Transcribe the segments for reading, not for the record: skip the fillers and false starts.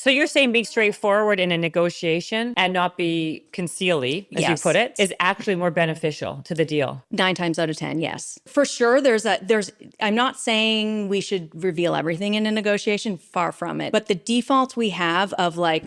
So you're saying being straightforward in a negotiation and not be concealy, as you put it, is actually more beneficial to the deal. 9 times out of 10, yes. For sure, I'm not saying we should reveal everything in a negotiation, far from it. But the default we have of like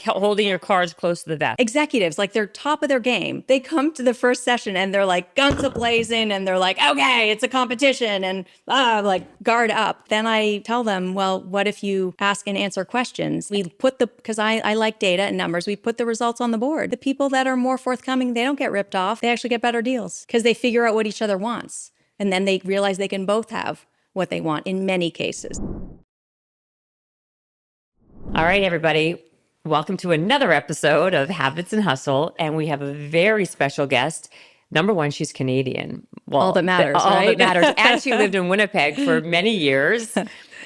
holding your cards close to the vest. Executives, like they're top of their game. They come to the first session and they're like guns a-blazing and they're like, okay, it's a competition and like guard up. Then I tell them, well, what if you ask and answer questions? We put because I like data and numbers, we put the results on the board. The people that are more forthcoming, they don't get ripped off. They actually get better deals because they figure out what each other wants. And then they realize they can both have what they want in many cases. All right, everybody. Welcome to another episode of Habits and Hustle. And we have a very special guest. Number one, she's Canadian. Well, all that matters, all right? that matters. And she lived in Winnipeg for many years.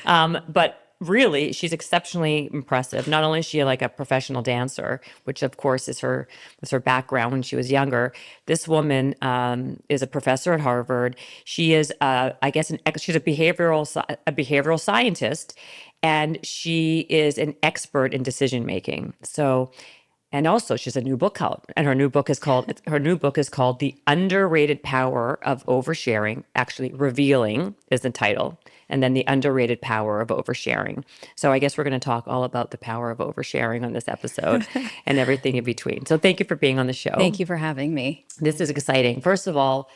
But really, she's exceptionally impressive. Not only is she like a professional dancer, which of course was her background when she was younger. This woman is a professor at Harvard. She is, she's a behavioral scientist, and she is an expert in decision making. And also, she has a new book out, and her new book is called "The Underrated Power of Oversharing." Actually, "Revealing" is the title, and then "The Underrated Power of Oversharing." So, I guess we're going to talk all about the power of oversharing on this episode, and everything in between. So, thank you for being on the show. Thank you for having me. This is exciting. First of all,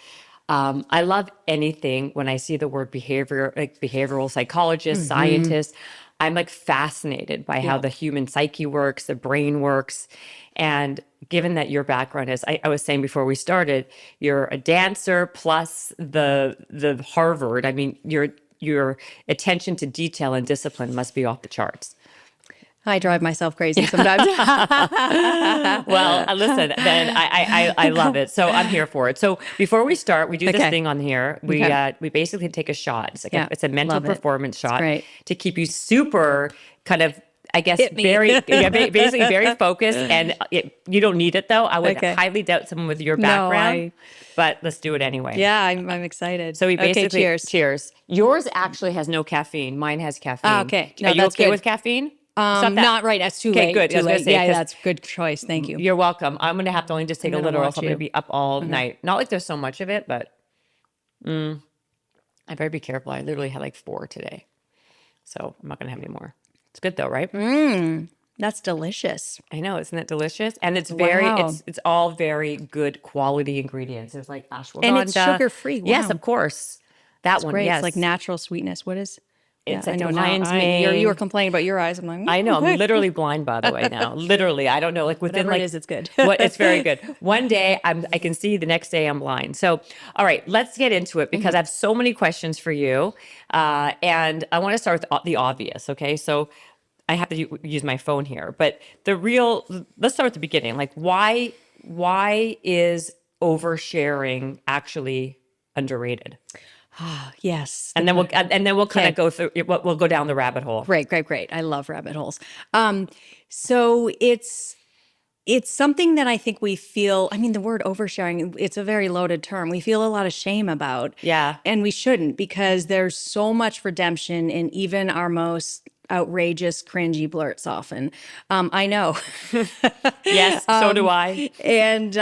I love anything when I see the word behavioral psychologist, scientist. I'm like fascinated by how the human psyche works, the brain works. And given that your background is, I was saying before we started, you're a dancer plus the Harvard. I mean, your attention to detail and discipline must be off the charts. I drive myself crazy sometimes. Well, listen, then I love it. So I'm here for it. So before we start, we do this thing on here. We basically take a shot. It's like it's a mental performance shot to keep you super kind of, I guess, basically very focused. And you don't need it though. I would highly doubt someone with your background. But let's do it anyway. Yeah, I'm excited. So we basically cheers. Yours actually has no caffeine. Mine has caffeine. Okay. Are you okay with caffeine? Not right. That's too late. Good. Too late. Yeah, that's a good choice. Thank you. You're welcome. I'm going to have to only just take a little, or else I'm going to be up all night. Not like there's so much of it, but I better be careful. I literally had like 4 today. So I'm not going to have any more. It's good though, right? That's delicious. I know. Isn't it delicious? And it's it's all very good quality ingredients. There's like ashwagandha. And it's sugar-free. Wow. Yes, of course. That's one, great. yes. It's like natural sweetness. What is... It's I know lion's now. mane. You were complaining about your eyes. I'm like, I know. I'm literally blind, by the way, now. Literally. I don't know. Like within whatever it is, it's good. It's very good. One day I can see, the next day I'm blind. So, all right, let's get into it because I have so many questions for you. And I want to start with the obvious. Okay. So I have to use my phone here, but let's start at the beginning. Like why is oversharing actually underrated? Yes. And then we'll kind of go through. We'll go down the rabbit hole. Great. I love rabbit holes. So it's something that I think we feel. I mean, the word oversharing, it's a very loaded term. We feel a lot of shame about. Yeah. And we shouldn't, because there's so much redemption in even our most outrageous, cringy blurts. Often, I know. Yes. So do I. And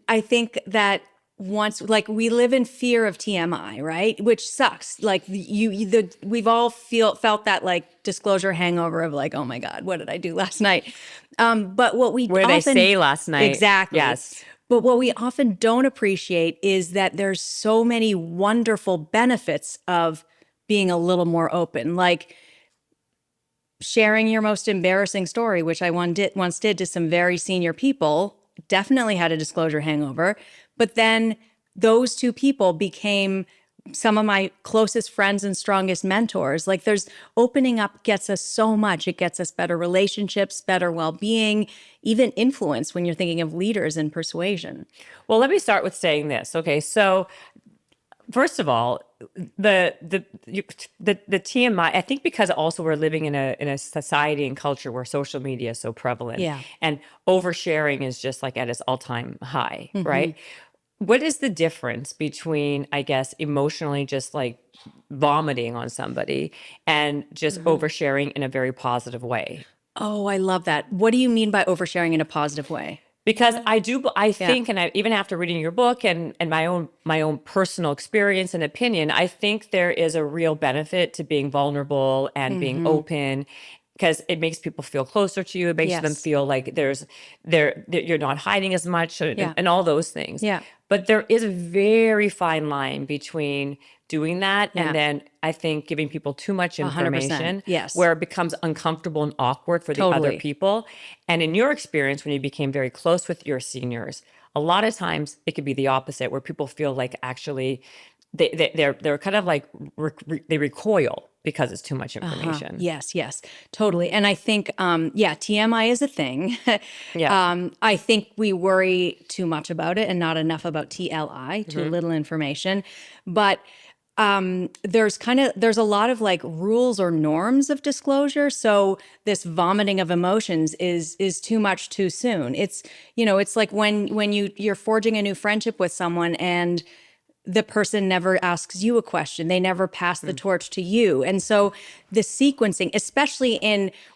I think that. Once, like, we live in fear of TMI, right? Which sucks. Like we've all felt that like disclosure hangover of like, oh my God, what did I do last night? But what we they say last night. Exactly. Yes. But what we often don't appreciate is that there's so many wonderful benefits of being a little more open, like sharing your most embarrassing story, which I once did to some very senior people. Definitely had a disclosure hangover. But then those 2 people became some of my closest friends and strongest mentors. Like opening up gets us so much. It gets us better relationships, better well-being, even influence when you're thinking of leaders and persuasion. Well, let me start with saying this. Okay, so first of all, the TMI, I think because also we're living in a society and culture where social media is so prevalent. Yeah. And oversharing is just like at its all-time high, right? what is the difference between, I guess, emotionally just like vomiting on somebody and just oversharing in a very positive way? Oh, I love that. What do you mean by oversharing in a positive way? Because I think, and I, even after reading your book and my own personal experience and opinion, I think there is a real benefit to being vulnerable and being open, because it makes people feel closer to you. It makes them Yes. feel like you're not hiding as much, Yeah. and all those things. Yeah. But there is a very fine line between doing that Yeah. and then I think giving people too much 100%. information, Yes. where it becomes uncomfortable and awkward for the other Totally. people. And in your experience, when you became very close with your seniors, a lot of times it could be the opposite, where people feel like actually they're kind of like they recoil because it's too much information. Yes, yes, totally. And I think, TMI is a thing. Yeah. I think we worry too much about it and not enough about TLI, too little information. But there's a lot of like rules or norms of disclosure. So this vomiting of emotions is too much too soon. It's, it's like when you're forging a new friendship with someone and the person never asks you a question. They never pass the torch to you. And so the sequencing, especially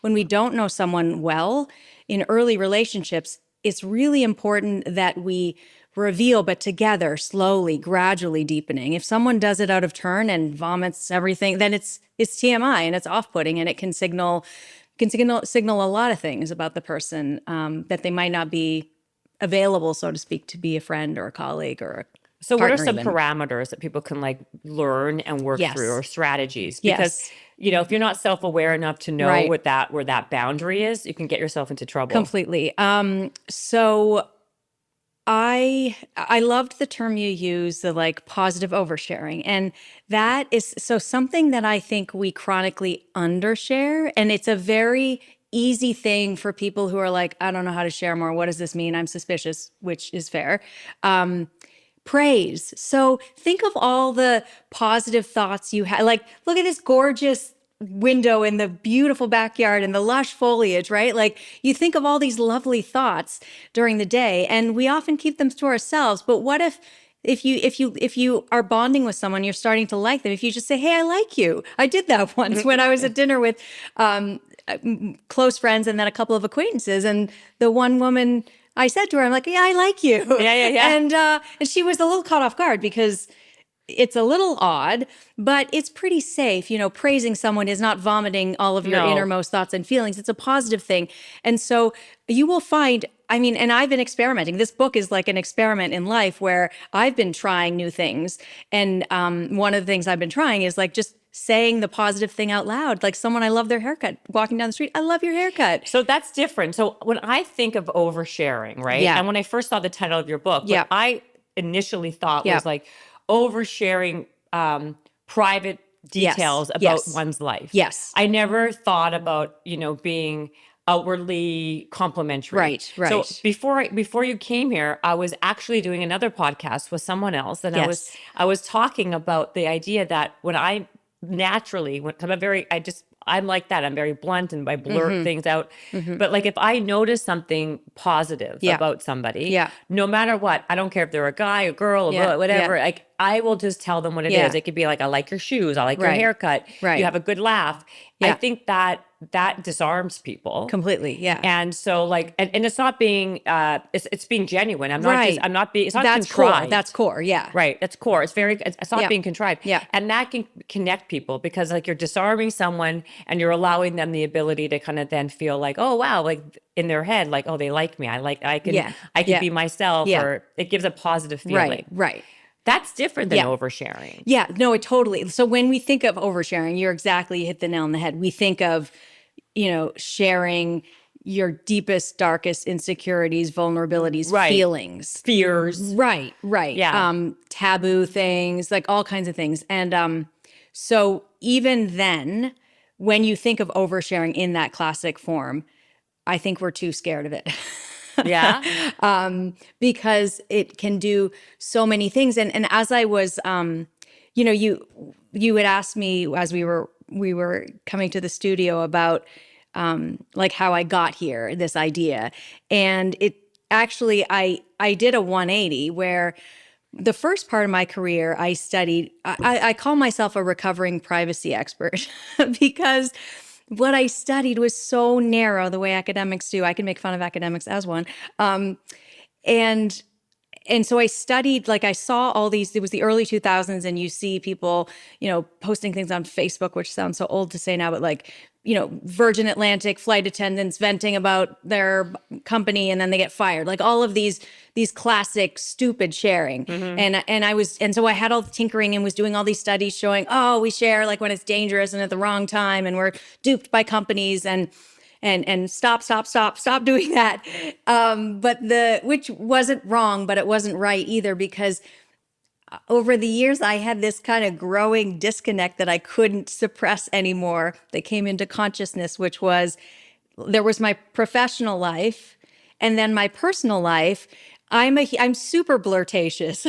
when we don't know someone well in early relationships, it's really important that we reveal, but together, slowly, gradually deepening. If someone does it out of turn and vomits everything, then it's TMI and it's off-putting, and it can signal a lot of things about the person, that they might not be available, so to speak, to be a friend or a colleague or a So what are partner some even. parameters that people can like learn and work Yes. through, or strategies? Yes. Because, if you're not self-aware enough to know Right. where that boundary is, you can get yourself into trouble. Completely. So I loved the term you use, the like positive oversharing. And that is so something that I think we chronically undershare. And it's a very easy thing for people who are like, I don't know how to share more. What does this mean? I'm suspicious, which is fair. Praise. So think of all the positive thoughts you had. Like, look at this gorgeous window in the beautiful backyard and the lush foliage, right? Like, you think of all these lovely thoughts during the day, and we often keep them to ourselves. But what if you are bonding with someone, you're starting to like them, if you just say, hey, I like you. I did that once when I was at dinner with close friends and then a couple of acquaintances, and the one woman, I said to her, I'm like, yeah, I like you. Yeah. And she was a little caught off guard because it's a little odd, but it's pretty safe. Praising someone is not vomiting all of your No. innermost thoughts and feelings. It's a positive thing. And so you will find, and I've been experimenting. This book is like an experiment in life where I've been trying new things. And one of the things I've been trying is like just saying the positive thing out loud. Like someone, I love their haircut. Walking down the street, I love your haircut. So that's different. So when I think of oversharing, right? Yeah. And when I first saw the title of your book, Yeah. what I initially thought Yeah. was like oversharing private details about Yes. one's life. Yes. I never thought about, being outwardly complimentary. Right. So before you came here, I was actually doing another podcast with someone else, and Yes. I was talking about the idea that when I naturally, I'm like that. I'm very blunt and I blurt things out. But like if I notice something positive Yeah. about somebody, Yeah. no matter what, I don't care if they're a guy, a girl, Yeah. whatever, Yeah. like I will just tell them what it Yeah. is. It could be like, I like your shoes, I like your Right. haircut, Right. you have a good laugh. I Yeah. think that disarms people. Completely. Yeah. And so like, and it's not being, it's being genuine. It's not That's contrived. core. That's core. Yeah. Right. That's core. It's not Yeah. being contrived. Yeah. And that can connect people, because like you're disarming someone and you're allowing them the ability to kind of then feel like, oh, wow, like in their head, like, oh, they like me. I can Yeah. be myself, Yeah. or it gives a positive feeling. Right. That's different than Yeah. oversharing. Yeah, no, it totally. So when we think of oversharing, you hit the nail on the head. We think of, sharing your deepest, darkest insecurities, vulnerabilities, Right. feelings. Fears. Right. Yeah. Taboo things, like all kinds of things. And so even then, when you think of oversharing in that classic form, I think we're too scared of it. Yeah. Because it can do so many things. And as I was, you had asked me as we were coming to the studio about like how I got here, this idea. And it actually, I did a 180 where the first part of my career, I studied, I call myself a recovering privacy expert because what I studied was so narrow the way academics do. I can make fun of academics as one. And and so I studied, like I saw all these, it was the early 2000s, and you see people, posting things on Facebook, which sounds so old to say now, but like, Virgin Atlantic flight attendants venting about their company and then they get fired. Like all of these classic stupid sharing. And so I had all the tinkering and was doing all these studies showing, oh, we share like when it's dangerous and at the wrong time and we're duped by companies and stop doing that. Which wasn't wrong, but it wasn't right either, because over the years, I had this kind of growing disconnect that I couldn't suppress anymore that came into consciousness, which was there was my professional life and then my personal life. I'm super blirtatious.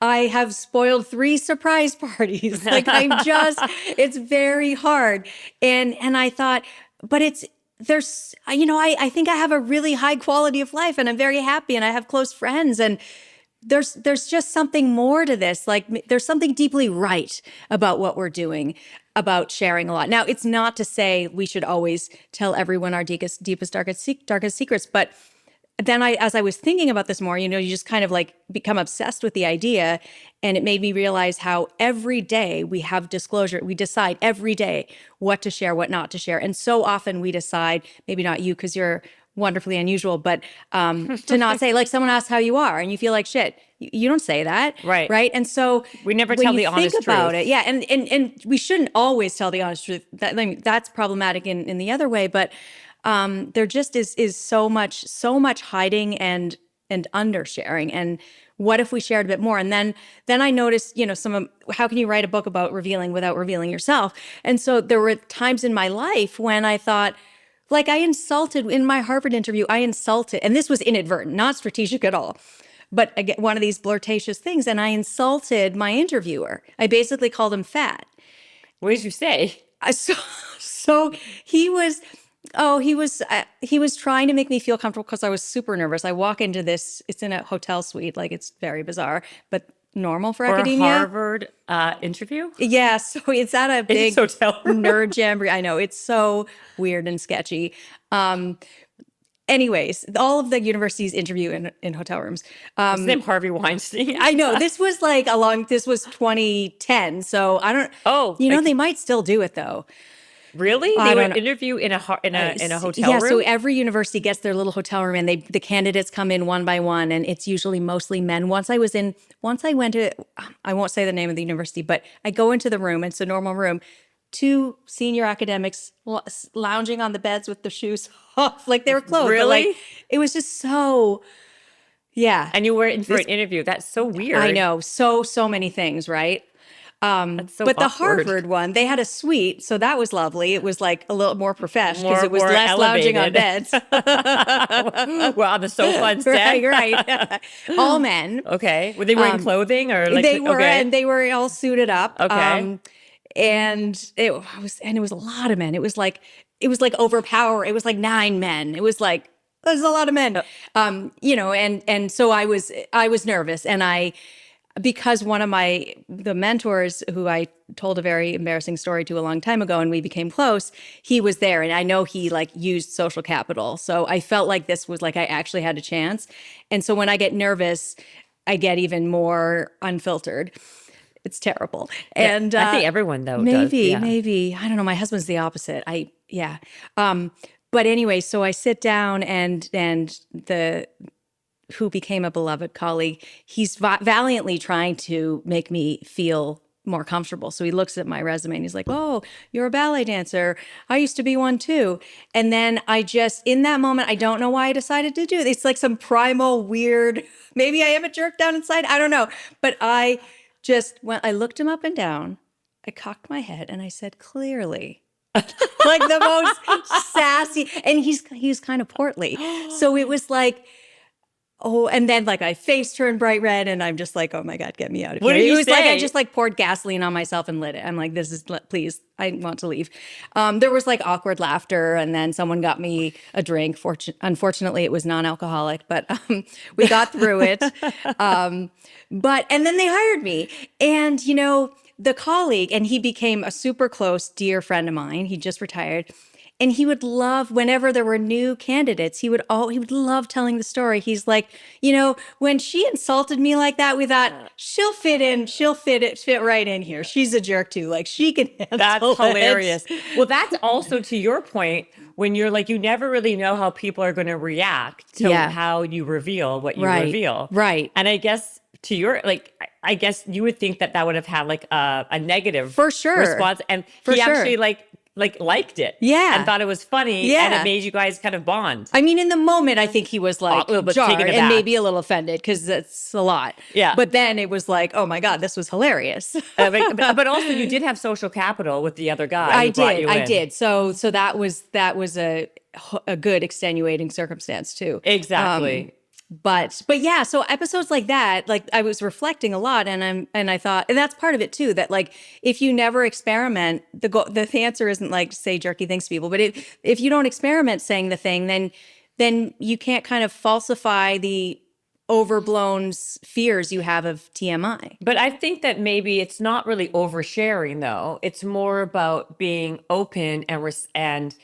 I have spoiled 3 surprise parties. Like it's very hard. And I thought, but I think I have a really high quality of life and I'm very happy and I have close friends, and there's just something more to this. Like there's something deeply right about what we're doing, about sharing a lot. Now, it's not to say we should always tell everyone our deepest, darkest secrets, but then as I was thinking about this more, you just kind of like become obsessed with the idea, and it made me realize how every day we have disclosure. We decide every day what to share, what not to share. And so often we decide, maybe not you because you're wonderfully unusual, but to not say, like someone asks how you are and you feel like shit. You don't say that. Right. Right. And so we never tell the honest truth about it. Yeah. And we shouldn't always tell the honest truth. That's problematic in the other way. But there just is so much hiding and undersharing. And what if we shared a bit more? And then I noticed, how can you write a book about revealing without revealing yourself? And so there were times in my life when I thought, like I insulted in my Harvard interview, and this was inadvertent, not strategic at all. But again, one of these blirtatious things, and I insulted my interviewer. I basically called him fat. What did you say? So he was trying to make me feel comfortable because I was super nervous. I walk into this, it's in a hotel suite, like it's very bizarre, but normal for academia. A Harvard interview? Yeah, so it's at a big hotel room. nerd jamboree. I know, it's so weird and sketchy. Anyways, all of the universities interview in hotel rooms. His name Harvey Weinstein. I know, this was this was 2010, so I don't. Oh, they might still do it though. Really? They would interview in a hotel room? Yeah, so every university gets their little hotel room, and the candidates come in one by one, and it's usually mostly men. Once I went to, I won't say the name of the university, but I go into the room, it's a normal room, 2 senior academics lounging on the beds with the shoes off, like they were clothed. Really? Like, it was just so, yeah. And you were in for an interview. That's so weird. I know, so many things, right? That's so but the awkward. Harvard one, they had a suite, so that was lovely. It was like a little more professional because it was more less elevated. lounging on beds. Well, on the sofa instead. Right. All men. Okay. Were they wearing clothing or like? They were, okay. and they were all suited up. Okay. And it was a lot of men. It was like overpower. It was like 9 men. It was like there's a lot of men. And so I was nervous, and because one of the mentors who I told a very embarrassing story to a long time ago and we became close, he was there, and I know he like used social capital. So I felt like this was like I actually had a chance. And so when I get nervous, I get even more unfiltered. It's terrible. And I think everyone though maybe, does. Yeah. I don't know. My husband's the opposite. But anyway, so I sit down and who became a beloved colleague, he's valiantly trying to make me feel more comfortable. So he looks at my resume and he's like, oh, you're a ballet dancer. I used to be one too. And then in that moment, I don't know why I decided to do it. It's like some primal weird, maybe I am a jerk down inside. I don't know. But I looked him up and down. I cocked my head and I said, clearly. Like the most sassy. And he's kind of portly. So it was like, oh, and then like my face turned bright red and I'm just like, oh my God, get me out of What here. did It you was like I say? just like poured gasoline on myself and lit it. I'm like, this is, please, I want to leave. There was like awkward laughter and then someone got me a drink. Unfortunately, it was non-alcoholic, but we got through it. And then they hired me. And, the colleague, and he became a super close, dear friend of mine. He just retired. And he would love, whenever there were new candidates, he would love telling the story. He's like, when she insulted me like that, we thought she'll fit in, fit right in here. She's a jerk too. Like she can handle That's it. hilarious. Well, that's also to your point when you're like, you never really know how people are going to react to Yeah. how you reveal what you Right. reveal. Right. And I guess to your, like, I guess you would think that would have had like a negative For sure. response. And For he sure. actually liked it. Yeah. And thought it was funny. Yeah. And it made you guys kind of bond. I mean, in the moment, I think he was like A little bit jarred taken and aback. maybe a little offended because that's a lot. Yeah. But then it was like, oh my God, this was hilarious. But also you did have social capital with the other guy who brought you in. I did. So that was a good extenuating circumstance too. Exactly. But yeah, so episodes like that, like I was reflecting a lot, and I thought, and that's part of it too. That like if you never experiment, the answer isn't like say jerky things to people, but if you don't experiment saying the thing, then you can't kind of falsify the overblown fears you have of TMI. But I think that maybe it's not really oversharing though. It's more about being open and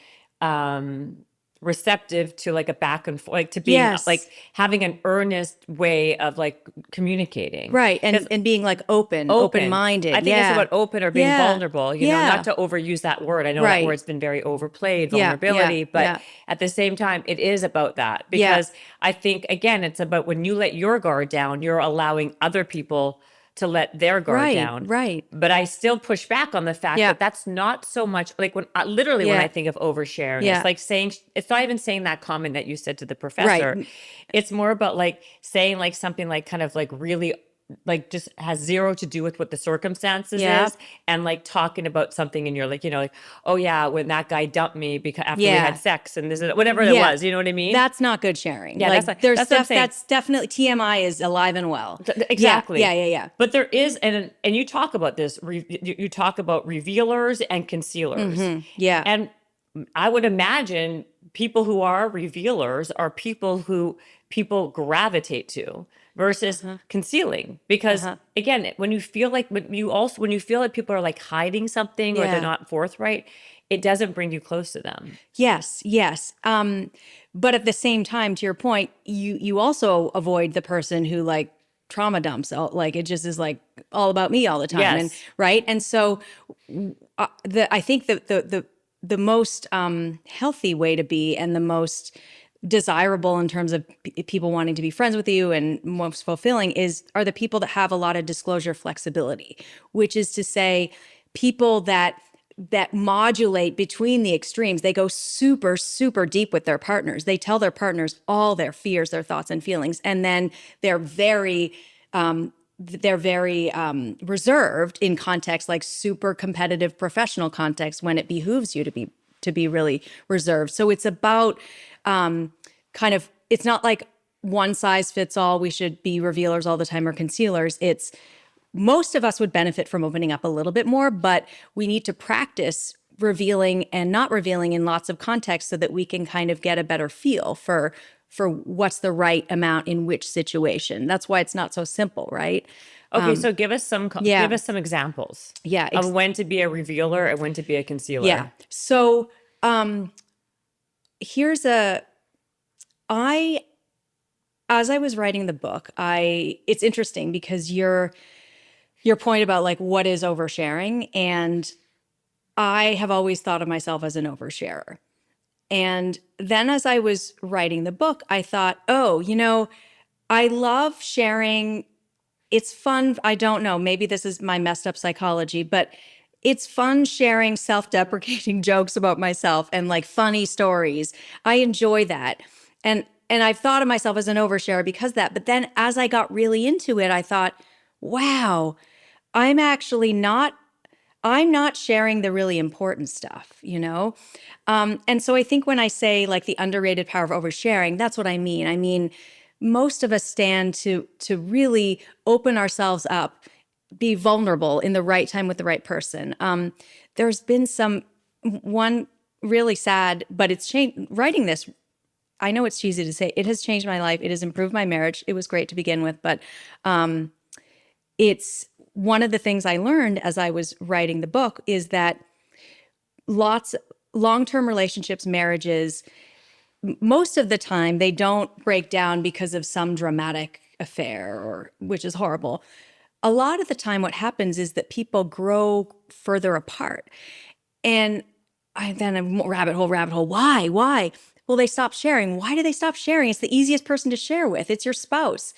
receptive to like a back and forth, like to being Yes. like having an earnest way of like communicating. Right. And being like open-minded. I think it's about open or being Yeah. vulnerable, you know, Yeah. not to overuse that word. I know Right. that word's been very overplayed, Yeah, vulnerability, yeah, but yeah. at the same time, it is about that Yeah. because I think, again, it's about when you let your guard down, you're allowing other people to let their guard Right, down. right. But I still push back on the fact Yeah. that that's not so much like when literally when Yeah. I think of oversharing, Yeah. it's like saying, it's not even saying that comment that you said to the professor. Right. It's more about like saying like something like kind of like really like just has zero to do with what the circumstances Yeah. is and like talking about something and you're like, you know, like, oh yeah, when that guy dumped me because after we Yeah. had sex and this is whatever it Yeah. was, you know what I mean? That's not good sharing. Yeah, like, that's there's what I'm saying. that's definitely TMI is alive and well. Exactly. Yeah. But there is, and you talk about this, you talk about revealers and concealers. Yeah. And I would imagine people who are revealers are people who people gravitate to versus concealing. Because again, when you feel like when you feel like people are like hiding something or Yeah. they're not forthright, it doesn't bring you close to them. Yes. But at the same time, to your point, you also avoid the person who like trauma dumps out, like it just is like all about me all the time. Yes. And right. And so I think the most healthy way to be and the most desirable in terms of people wanting to be friends with you and most fulfilling are the people that have a lot of disclosure flexibility, which is to say people that modulate between the extremes. They go super, super deep with their partners. They tell their partners all their fears, their thoughts and feelings. And then they're very reserved in context, like super competitive professional context when it behooves you to be really reserved. So it's about it's not like one size fits all. We should be revealers all the time or concealers. It's most of us would benefit from opening up a little bit more, but we need to practice revealing and not revealing in lots of contexts so that we can kind of get a better feel for what's the right amount in which situation. That's why it's not so simple, right? Okay, so give us some examples. Yeah, of when to be a revealer and when to be a concealer. Yeah. So as I was writing the book, it's interesting because your point about like what is oversharing, and I have always thought of myself as an oversharer. And then as I was writing the book, I thought, I love sharing. It's fun. I don't know, maybe this is my messed up psychology, but it's fun sharing self-deprecating jokes about myself and like funny stories. I enjoy that. And I've thought of myself as an oversharer because of that. But then as I got really into it, I thought, wow, I'm not sharing the really important stuff, you know? And so I think when I say like the underrated power of oversharing, that's what I mean. I mean, most of us stand to really open ourselves up, be vulnerable in the right time with the right person. There's been one really sad, but it's changed. Writing this, I know it's cheesy to say, it has changed my life. It has improved my marriage. It was great to begin with, but it's one of the things I learned as I was writing the book is that long-term relationships, marriages, most of the time they don't break down because of some dramatic affair, or which is horrible. A lot of the time what happens is that people grow further apart. And then rabbit hole. Why? Well, they stop sharing. Why do they stop sharing? It's the easiest person to share with. It's your spouse.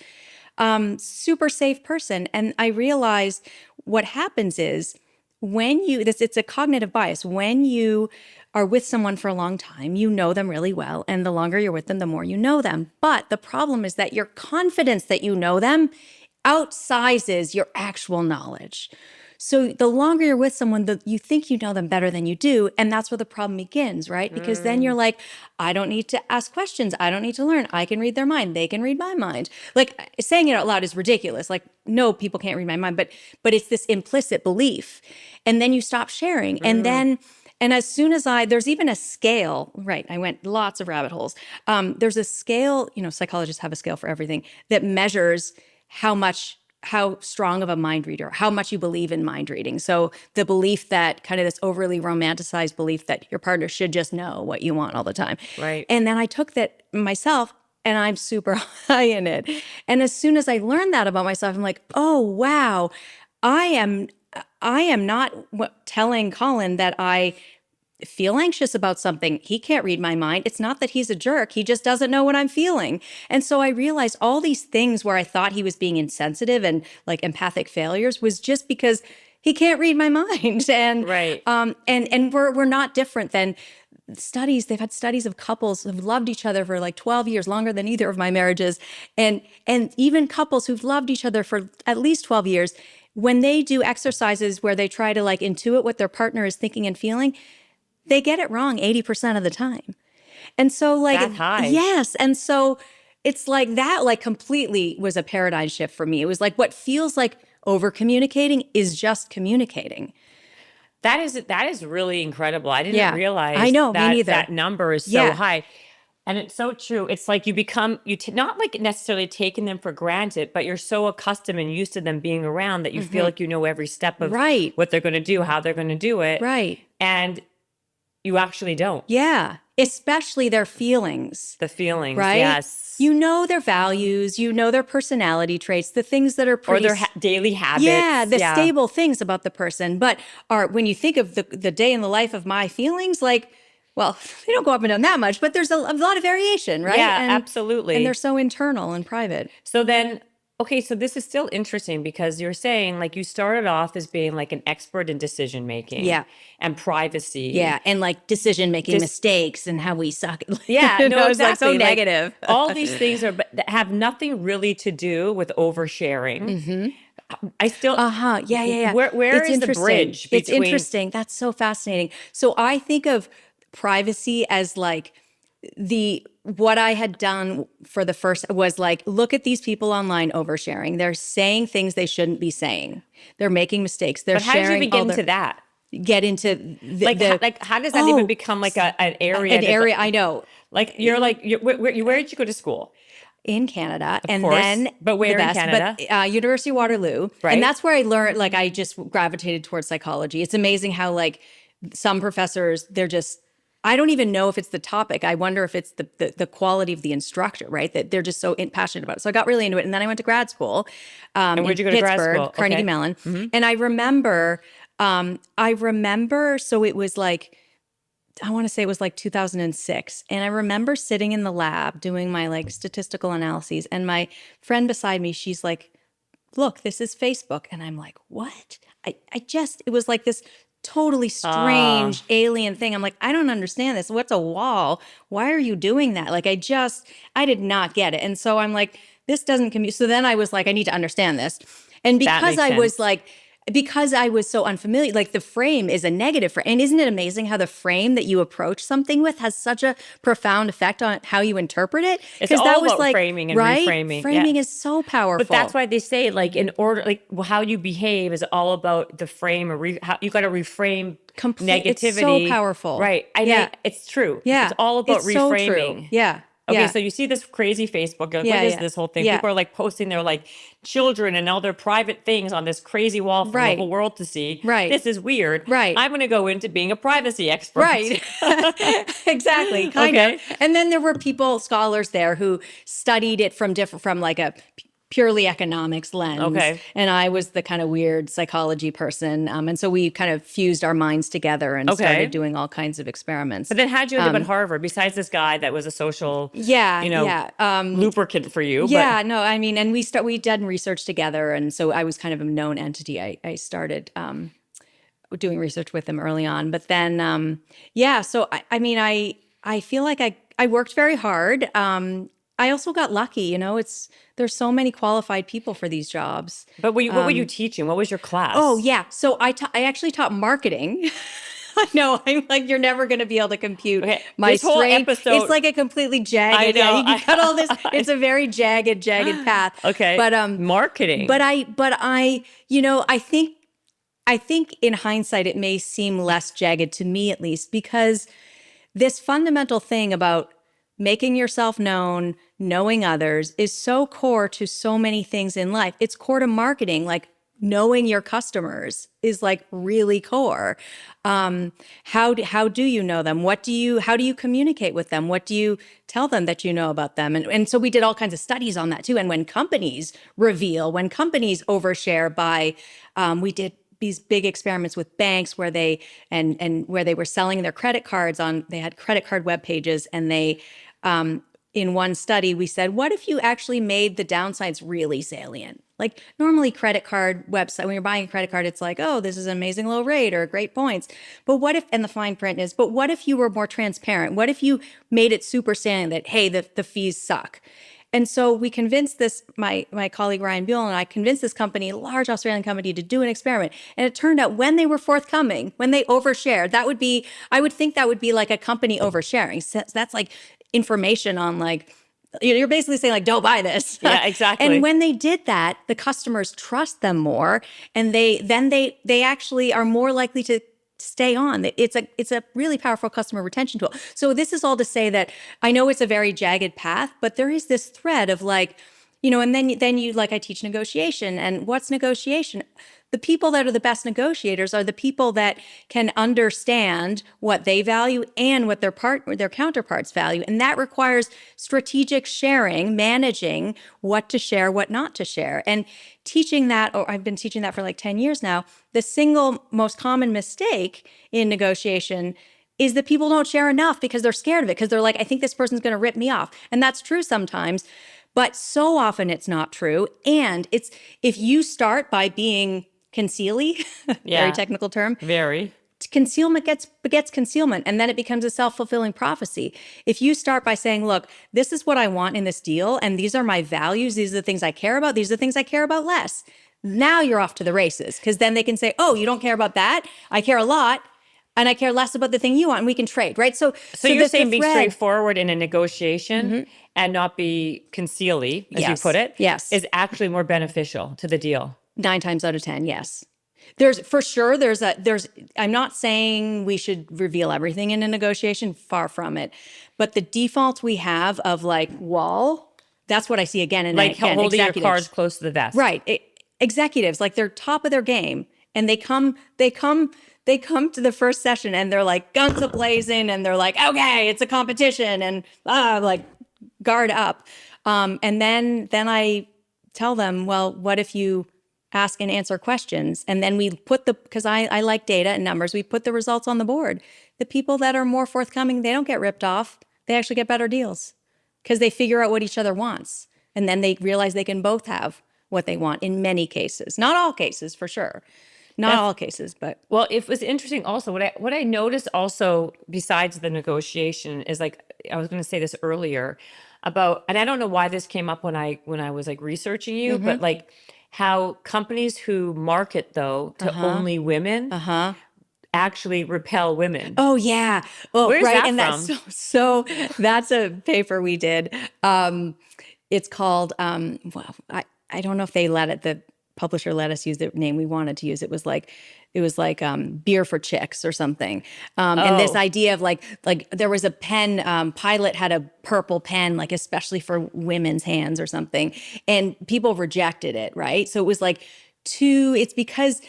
Super safe person. And I realized what happens is it's a cognitive bias. When you are with someone for a long time, you know them really well. And the longer you're with them, the more you know them. But the problem is that your confidence that you know them outsizes your actual knowledge. So the longer you're with someone, you think you know them better than you do. And that's where the problem begins, right? Because then you're like, I don't need to ask questions. I don't need to learn. I can read their mind. They can read my mind. Like, saying it out loud is ridiculous. Like, no, people can't read my mind. But it's this implicit belief. And then you stop sharing. And as soon as there's even a scale, right? I went lots of rabbit holes. There's a scale, psychologists have a scale for everything that measures how strong of a mind reader, how much you believe in mind reading. So the belief that kind of this overly romanticized belief that your partner should just know what you want all the time. Right. And then I took that myself and I'm super high in it. And as soon as I learned that about myself, I'm like, oh, wow, I am not telling Colin that I feel anxious about something. He can't read my mind. It's not that he's a jerk. He just doesn't know what I'm feeling. And so I realized all these things where I thought he was being insensitive and like empathic failures was just because he can't read my mind. And right. And we're not different than studies. They've had studies of couples who've loved each other for like 12 years, longer than either of my marriages. And even couples who've loved each other for at least 12 years, when they do exercises where they try to like intuit what their partner is thinking and feeling, they get it wrong 80% of the time. And so like, that high. Yes. And so it's like that, like completely was a paradigm shift for me. It was like what feels like over communicating is just communicating. That is really incredible. I didn't realize I know, that me neither. that number is so high. And it's so true. It's like you become, not like necessarily taking them for granted, but you're so accustomed and used to them being around that you feel like you know every step of what they're going to do, how they're going to do it. Right. And you actually don't. Yeah. Especially their feelings. The feelings, right? Yes. You know their values, you know their personality traits, the things that are pretty... Or their daily habits. Yeah, the stable things about the person. But when you think of the day in the life of my feelings, like, well, they don't go up and down that much, but there's a lot of variation, right? Yeah, absolutely. And they're so internal and private. So then... Okay, so this is still interesting because you're saying like you started off as being like an expert in decision making, and privacy, and like decision making mistakes and how we suck. Yeah, no, it's like so negative. Like, all these things that have nothing really to do with oversharing. I still, yeah. Where is the bridge? It's interesting. That's so fascinating. So I think of privacy as like what I had done for the first was like, look at these people online oversharing. They're saying things they shouldn't be saying. They're making mistakes. They're but how sharing. Did you even get into that? Get into how does that even become like an area? An area, I know. Like where did you go to school? In Canada, of course. But where in Canada? But University of Waterloo, right? And that's where I learned. Like I just gravitated towards psychology. It's amazing how like some professors, they're just. I don't even know if it's the topic. I wonder if it's the quality of the instructor, right? That they're just so passionate about it. So I got really into it. And then I went to grad school and where'd you go to grad school? Carnegie Mellon. And I remember, so it was like, I want to say it was like 2006. And I remember sitting in the lab doing my like statistical analyses. And my friend beside me, she's like, look, this is Facebook. And I'm like, what? It was like this totally strange alien thing. I'm like, I don't understand this. What's a wall? Why are you doing that? Like, I did not get it. And so I'm like, this doesn't commute. So then I was like, I need to understand this. And because I was like, because I was so unfamiliar, like the frame is a negative frame. And isn't it amazing how the frame that you approach something with has such a profound effect on how you interpret it? It's Because all that was about like, framing and right? reframing. Framing Yeah. is so powerful. But that's why they say, like, in order, like, how you behave is all about the frame, or how you got to reframe negativity. It's so powerful. Right. Yeah. It's true. Yeah. It's all about It's so true. reframing. Yeah. Okay, Yeah. so you see this crazy Facebook. You're like, Yeah, what is yeah. this whole thing? Yeah. People are like posting their like children and all their private things on this crazy wall for Right. the whole world to see. Right. This is weird. Right. I'm going to go into being a privacy expert. Right. Exactly. Kind Okay. of. And then there were scholars there who studied it from like a purely economics lens. Okay. And I was the kind of weird psychology person. And so we kind of fused our minds together and Okay. started doing all kinds of experiments. But then how'd you end up at Harvard, besides this guy that was a social, lubricant for you? Yeah, no, I mean, and we did research together. And so I was kind of a known entity. I started doing research with him early on. But then, so I mean, I feel like I worked very hard. I also got lucky, there's so many qualified people for these jobs. But what were you teaching? What was your class? Oh, yeah. So I actually taught marketing. I know. I'm like, you're never going to be able to compute my this whole strength. episode. It's like a completely jagged. I know. You cut all this. It's a very jagged path. Okay. But marketing. But I think in hindsight it may seem less jagged to me, at least, because this fundamental thing about making yourself known, knowing others, is so core to so many things in life. It's core to marketing, like knowing your customers is like really core. How do you know them? How do you communicate with them? What do you tell them that you know about them? And so we did all kinds of studies on that too. And when companies overshare by, we did these big experiments with banks where they were selling their credit cards they had credit card web pages, and they in one study we said, what if you actually made the downsides really salient? Like normally credit card website, when you're buying a credit card, it's like, oh, this is an amazing low rate or great points. But what if, and the fine print is, but what if you were more transparent? What if you made it super salient that, hey, the fees suck? And so we convinced my colleague Ryan Buell and I convinced this company, a large Australian company, to do an experiment. And it turned out when they were forthcoming, when they overshared, I would think that would be like a company oversharing. So that's like information on like, you're basically saying like, don't buy this. Yeah, exactly. And when they did that, the customers trust them more, and they actually are more likely to stay on. It's a really powerful customer retention tool. So this is all to say that I know it's a very jagged path, but there is this thread of like, and then you like, I teach negotiation, and what's negotiation? The people that are the best negotiators are the people that can understand what they value and what their counterparts value. And that requires strategic sharing, managing what to share, what not to share. And teaching that, or I've been teaching that for like 10 years now, the single most common mistake in negotiation is that people don't share enough because they're scared of it, because they're like, I think this person's going to rip me off. And that's true sometimes, but so often it's not true. And it's, if you start by being concealy, very technical term. Very. Concealment begets concealment, and then it becomes a self-fulfilling prophecy. If you start by saying, look, this is what I want in this deal, and these are my values, these are the things I care about, these are the things I care about less. Now you're off to the races, because then they can say, oh, you don't care about that? I care a lot, and I care less about the thing you want, and we can trade, right? So you're saying be straightforward in a negotiation and not be concealy, as you put it, is actually more beneficial to the deal. 9 times out of 10, yes. I'm not saying we should reveal everything in a negotiation, far from it. But the default we have of like wall, that's what I see again and like again. Holding your cards close to the vest. Right. Executives, like they're top of their game, and they come to the first session and they're like guns a-blazing, and they're like, okay, it's a competition, and like guard up. And then I tell them, well, what if you ask and answer questions? And then we put because I like data and numbers, we put the results on the board. The people that are more forthcoming, they don't get ripped off. They actually get better deals because they figure out what each other wants. And then they realize they can both have what they want in many cases. Not all cases, for sure. Not all cases, but. Well, it was interesting also. What I noticed also, besides the negotiation, is like, I was going to say this earlier about, and I don't know why this came up when I was like researching you, but like, how companies who market though to only women actually repel women. Oh yeah. Oh, Where's right. that And that's from? so that's a paper we did. It's called well, I don't know if they let it, the publisher let us use the name we wanted to use. It was like beer for chicks or something. And this Oh. idea of like there was a pen, Pilot had a purple pen, like especially for women's hands or something. And people rejected it, right? So it was like it's because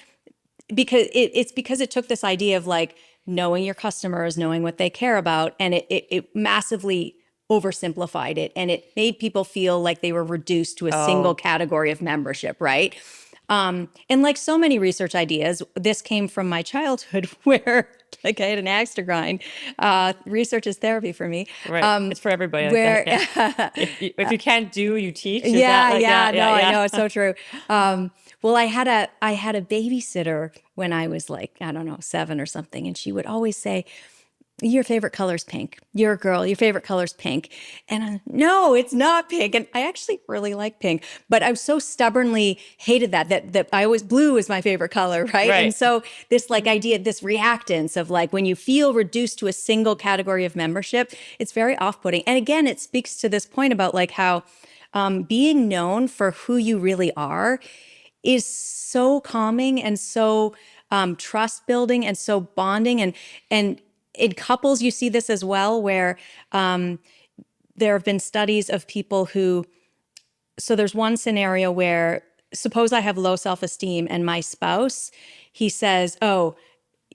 it took this idea of like knowing your customers, knowing what they care about, and it massively oversimplified it, and it made people feel like they were reduced to a single category of membership, right? And like so many research ideas, this came from my childhood where like I had an axe to grind. Research is therapy for me. Right. It's for everybody like Where that. Yeah. If you can't do, you teach. Is yeah, that like yeah, that? no, Yeah, I yeah. know it's so true. Well, I had a babysitter when I was like, I don't know, 7 or something, and she would always say, "Your favorite color's pink. You're a girl. Your favorite color's pink." And no, it's not pink. And I actually really like pink, but I so stubbornly hated that I always blue is my favorite color, right? And Right. so this like idea, this reactance of like when you feel reduced to a single category of membership, it's very off-putting. And again, it speaks to this point about like how being known for who you really are is so calming and so trust building and so bonding, and in couples you see this as well, where there have been studies of people who, so there's one scenario where suppose I have low self-esteem and my spouse, he says, "Oh,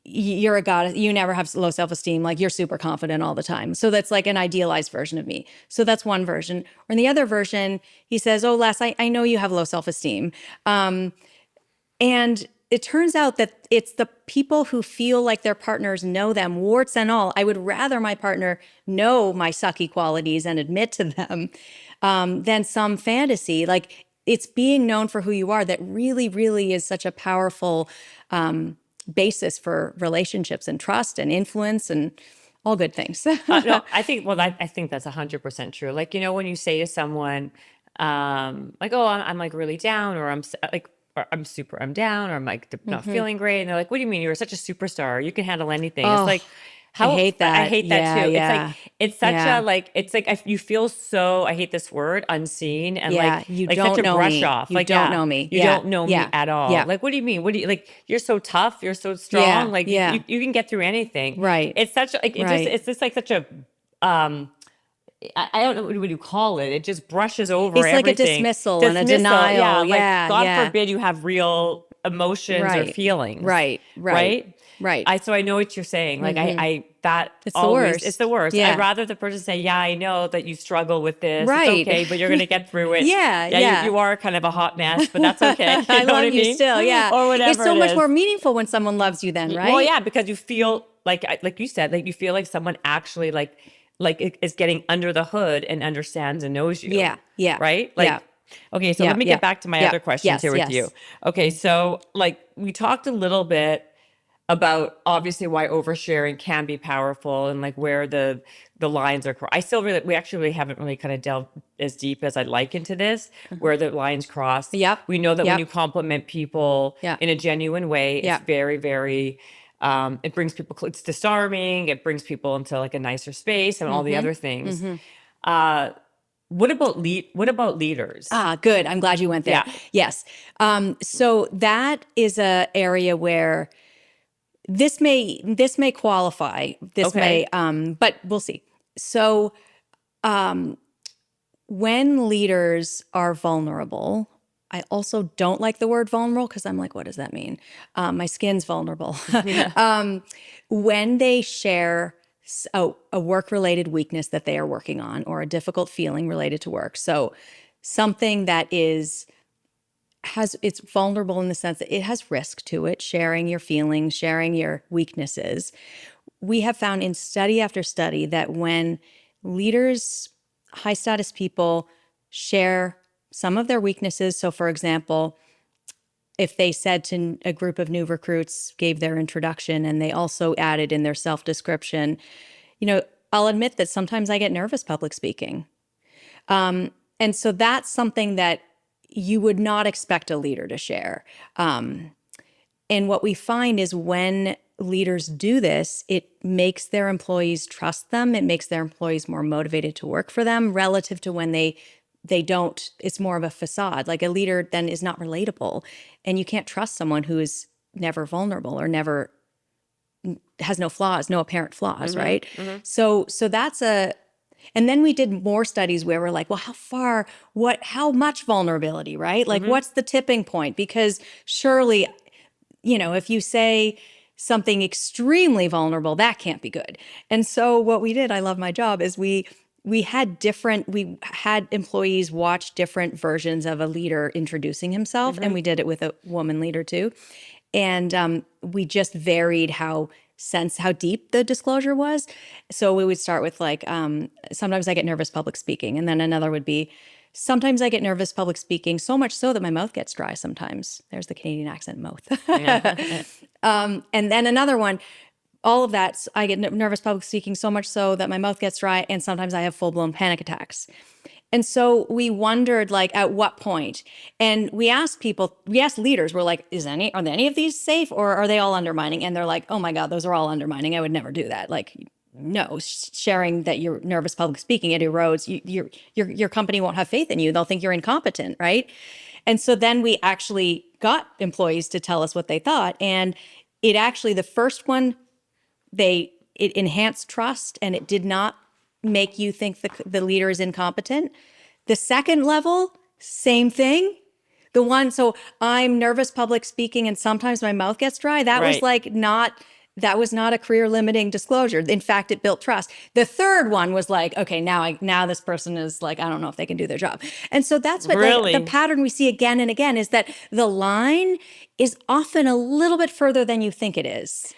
you're a goddess. You never have low self-esteem. Like you're super confident all the time." So that's like an idealized version of me. So that's one version. Or in the other version, he says, "Oh, Les, I know you have low self-esteem." And it turns out that it's the people who feel like their partners know them, warts and all. I would rather my partner know my sucky qualities and admit to them than some fantasy. Like it's being known for who you are that really, really is such a powerful basis for relationships and trust and influence and all good things. No, I think, well, I think that's 100% true. Like, when you say to someone, like, "Oh, I'm like really down," or like, or I'm down, or I'm like not feeling great. And they're like, "What do you mean? You're such a superstar. You can handle anything." It's like, I hate that. I hate that Yeah, too. yeah. It's such Yeah. a, like, it's like, you feel so, I hate this word, unseen, and Yeah, like, you like don't such a know brush me. off. You Like, don't yeah, know me. you Yeah, don't know me yeah, at all. yeah. Like, what do you mean? What do you, like, you're so tough. You're so Yeah, strong. Like, yeah. you can get through anything. Right. It's such, like, Right. it's just like such a, I don't know what you call it. It just brushes over It's like a everything. dismissal and a denial. Yeah. Like, Yeah, God yeah. forbid you have real emotions or Right. feelings. Right. Right. Right. So I know what you're saying. Like, that It's the always, it's worst. the worst. Yeah. I'd rather the person say, "Yeah, I know that you struggle with this. It's Right. okay, but you're going to get through it." Yeah, Yeah. yeah. You are kind of a hot mess, but that's okay. I know what love you mean? still. Yeah. Or whatever It's so it much is. more meaningful when someone loves you then, right? Well, yeah, because you feel like, like you said, like you feel like someone actually is getting under the hood and understands and knows you. Yeah, yeah, Right? Like, yeah. okay, so Yeah, let me yeah, get back to my yeah. other questions Yes, here with yes. you. Okay, so like we talked a little bit about obviously why oversharing can be powerful and like where the lines are. I still really, we actually really haven't really kind of delved as deep as I'd like into this, where the lines cross. Yep. We know that when Yep. you compliment people Yeah. in a genuine way, Yeah. it's very, very, it brings people, it's disarming, it brings people into like a nicer space and all the other things. What about leaders? Ah, good. I'm glad you went there. Yeah. Yes. So that is a area where this may qualify. This Okay. may, but we'll see. So when leaders are vulnerable, I also don't like the word vulnerable because I'm like, what does that mean? My skin's vulnerable. When they share a work-related weakness that they are working on or a difficult feeling related to work. So something that it's vulnerable in the sense that it has risk to it, sharing your feelings, sharing your weaknesses. We have found in study after study that when leaders, high status people share some of their weaknesses, so for example, if they said to a group of new recruits, gave their introduction, and they also added in their self-description, I'll admit that sometimes I get nervous public speaking. And so that's something that you would not expect a leader to share. And what we find is when leaders do this, it makes their employees trust them. It makes their employees more motivated to work for them relative to when they don't. It's more of a facade. Like a leader then is not relatable, and you can't trust someone who is never vulnerable or never has no flaws, no apparent flaws, right? So that's a. And then we did more studies where we're like, well, how much vulnerability, right? Like, what's the tipping point? Because surely, if you say something extremely vulnerable, that can't be good. And so what we did, I love my job, is we had employees watch different versions of a leader introducing himself, and we did it with a woman leader too. And we just varied how deep the disclosure was. So we would start with like, sometimes I get nervous public speaking. And then another would be, sometimes I get nervous public speaking, so much so that my mouth gets dry sometimes. There's the Canadian accent, mouth. And then another one, all of that, I get nervous public speaking so much so that my mouth gets dry, and sometimes I have full-blown panic attacks. And so we wondered, like, at what point? And we asked leaders, we're like, are any of these safe, or are they all undermining? And they're like, oh my God, those are all undermining. I would never do that. Like, no, sharing that you're nervous public speaking, it erodes. Your company won't have faith in you. They'll think you're incompetent, right? And so then we actually got employees to tell us what they thought. And it actually, the first one, it enhanced trust, and it did not make you think the leader is incompetent. The second level, same thing. So I'm nervous public speaking and sometimes my mouth gets dry. That was that was not a career limiting disclosure. In fact, it built trust. The third one was like, okay, now this person is like, I don't know if they can do their job. And so that's what Really? the pattern we see again and again is that the line is often a little bit further than you think it is.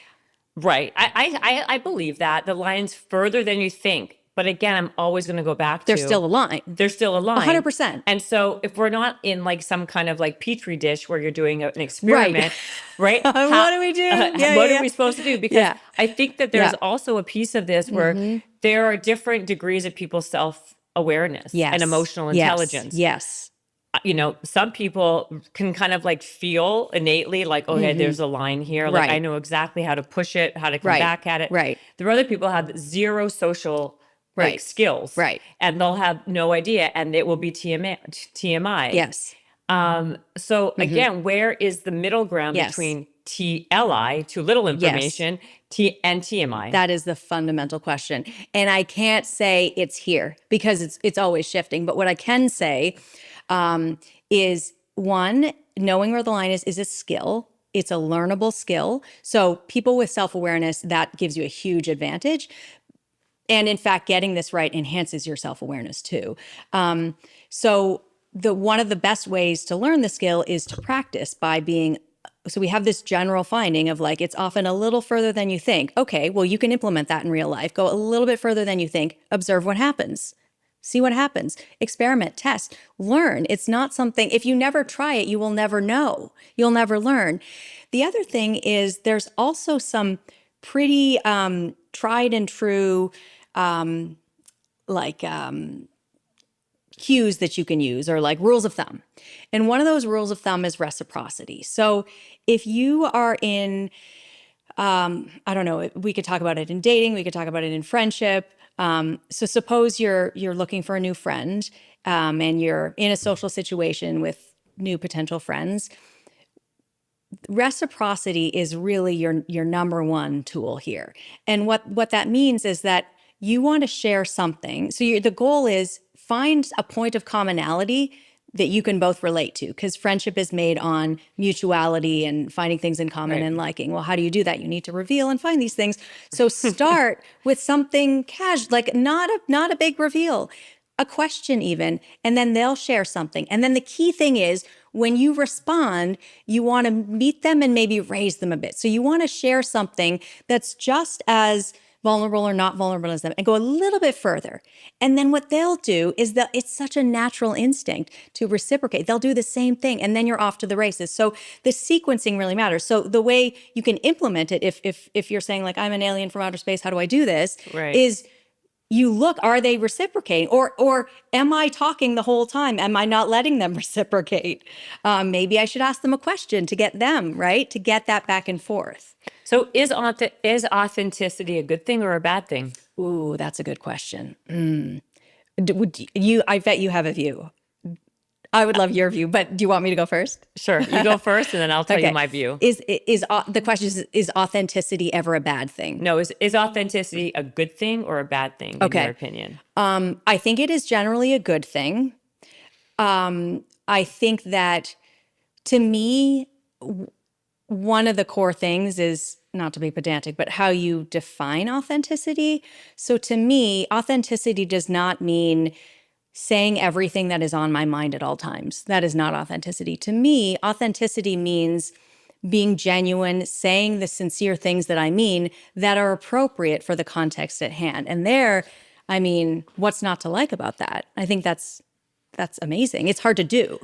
Right. I believe that the line's further than you think. But again, I'm always going to go back to There's still a line. There's still a line. 100%. And so if we're not in like some kind of like petri dish where you're doing an experiment, right? What do we do? What are we supposed to do? Because I think that there's Yeah. also a piece of this where there are different degrees of people's self-awareness and emotional intelligence. Yes. Some people can kind of like feel innately like, oh, hey, there's a line here. Like Right. I know exactly how to push it, how to come Right. back at it. Right. There are other people who have zero social Right. skills. Right. And they'll have no idea, and it will be TMI. Yes. So again, where is the middle ground Yes. between TLI, too little information, and TMI? That is the fundamental question. And I can't say it's here because it's always shifting. But what I can say is, one, knowing where the line is a skill. It's a learnable skill. So people with self-awareness, that gives you a huge advantage. And in fact, getting this right enhances your self-awareness too. So one of the best ways to learn the skill is to practice by being. So we have this general finding of like, it's often a little further than you think. Okay, well, you can implement that in real life. Go a little bit further than you think. Observe what happens. See what happens. Experiment, test, learn. It's not something, if you never try it, you will never know. You'll never learn. The other thing is there's also some pretty tried and true cues that you can use, or like rules of thumb. And one of those rules of thumb is reciprocity. So if you are in, I don't know, we could talk about it in dating, we could talk about it in friendship. So suppose you're looking for a new friend, and you're in a social situation with new potential friends. Reciprocity is really your number one tool here. And what that means is that you want to share something. So the goal is find a point of commonality that you can both relate to, because friendship is made on mutuality and finding things in common and liking. Well, how do you do that? You need to reveal and find these things. So start with something casual, like not a big reveal, a question even, and then they'll share something. And then the key thing is, when you respond, you want to meet them and maybe raise them a bit. So you want to share something that's just as vulnerable or not vulnerable as them, and go a little bit further. And then what they'll do is that it's such a natural instinct to reciprocate. They'll do the same thing, and then you're off to the races. So the sequencing really matters. So the way you can implement it, if you're saying like, I'm an alien from outer space, how do I do this? Right. Is you look, are they reciprocating? Or am I talking the whole time? Am I not letting them reciprocate? Maybe I should ask them a question to get them, right? To get that back and forth. So is authenticity a good thing or a bad thing? Ooh, that's a good question. I bet you have a view. I would love your view, but do you want me to go first? Sure. You go first and then I'll tell you my view. The question is authenticity ever a bad thing? No, is authenticity a good thing or a bad thing in your opinion? I think it is generally a good thing. I think that, to me, one of the core things is, not to be pedantic, but how you define authenticity. So to me, authenticity does not mean saying everything that is on my mind at all times. That is not authenticity. To me, authenticity means being genuine, saying the sincere things that I mean that are appropriate for the context at hand. And there, I mean, what's not to like about that? I think that's amazing. It's hard to do.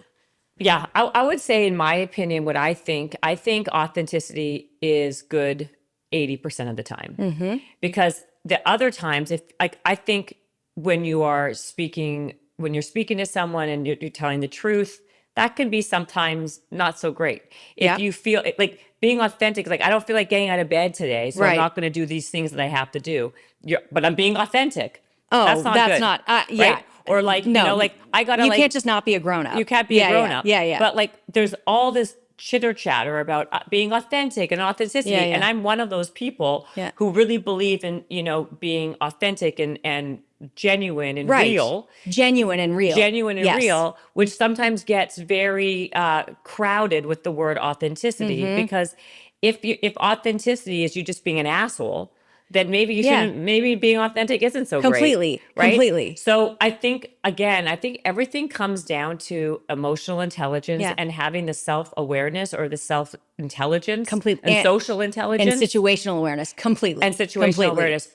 Yeah, I would say, in my opinion, what I think authenticity is good 80% of the time. Because the other times, if like, I think when you're speaking to someone and you're telling the truth, that can be sometimes not so great. If you feel like being authentic, like, I don't feel like getting out of bed today, so I'm not going to do these things that I have to do. But I'm being authentic. Oh, that's that's good, not, right? Or like, no, you know, like, I gotta, you like, can't just not be a grown up. you can't be a grown up. Yeah. But like, there's all this chitter chatter about being authentic and authenticity. And I'm one of those people who really believe in, you know, being authentic and genuine and real. Genuine and real, Which sometimes gets very crowded with the word authenticity, because if authenticity is you just being an asshole, then maybe you shouldn't, maybe being authentic isn't so great. Right? Completely. So I think everything comes down to emotional intelligence and having the self-awareness or the self-intelligence and social intelligence. And situational awareness. Completely. Awareness.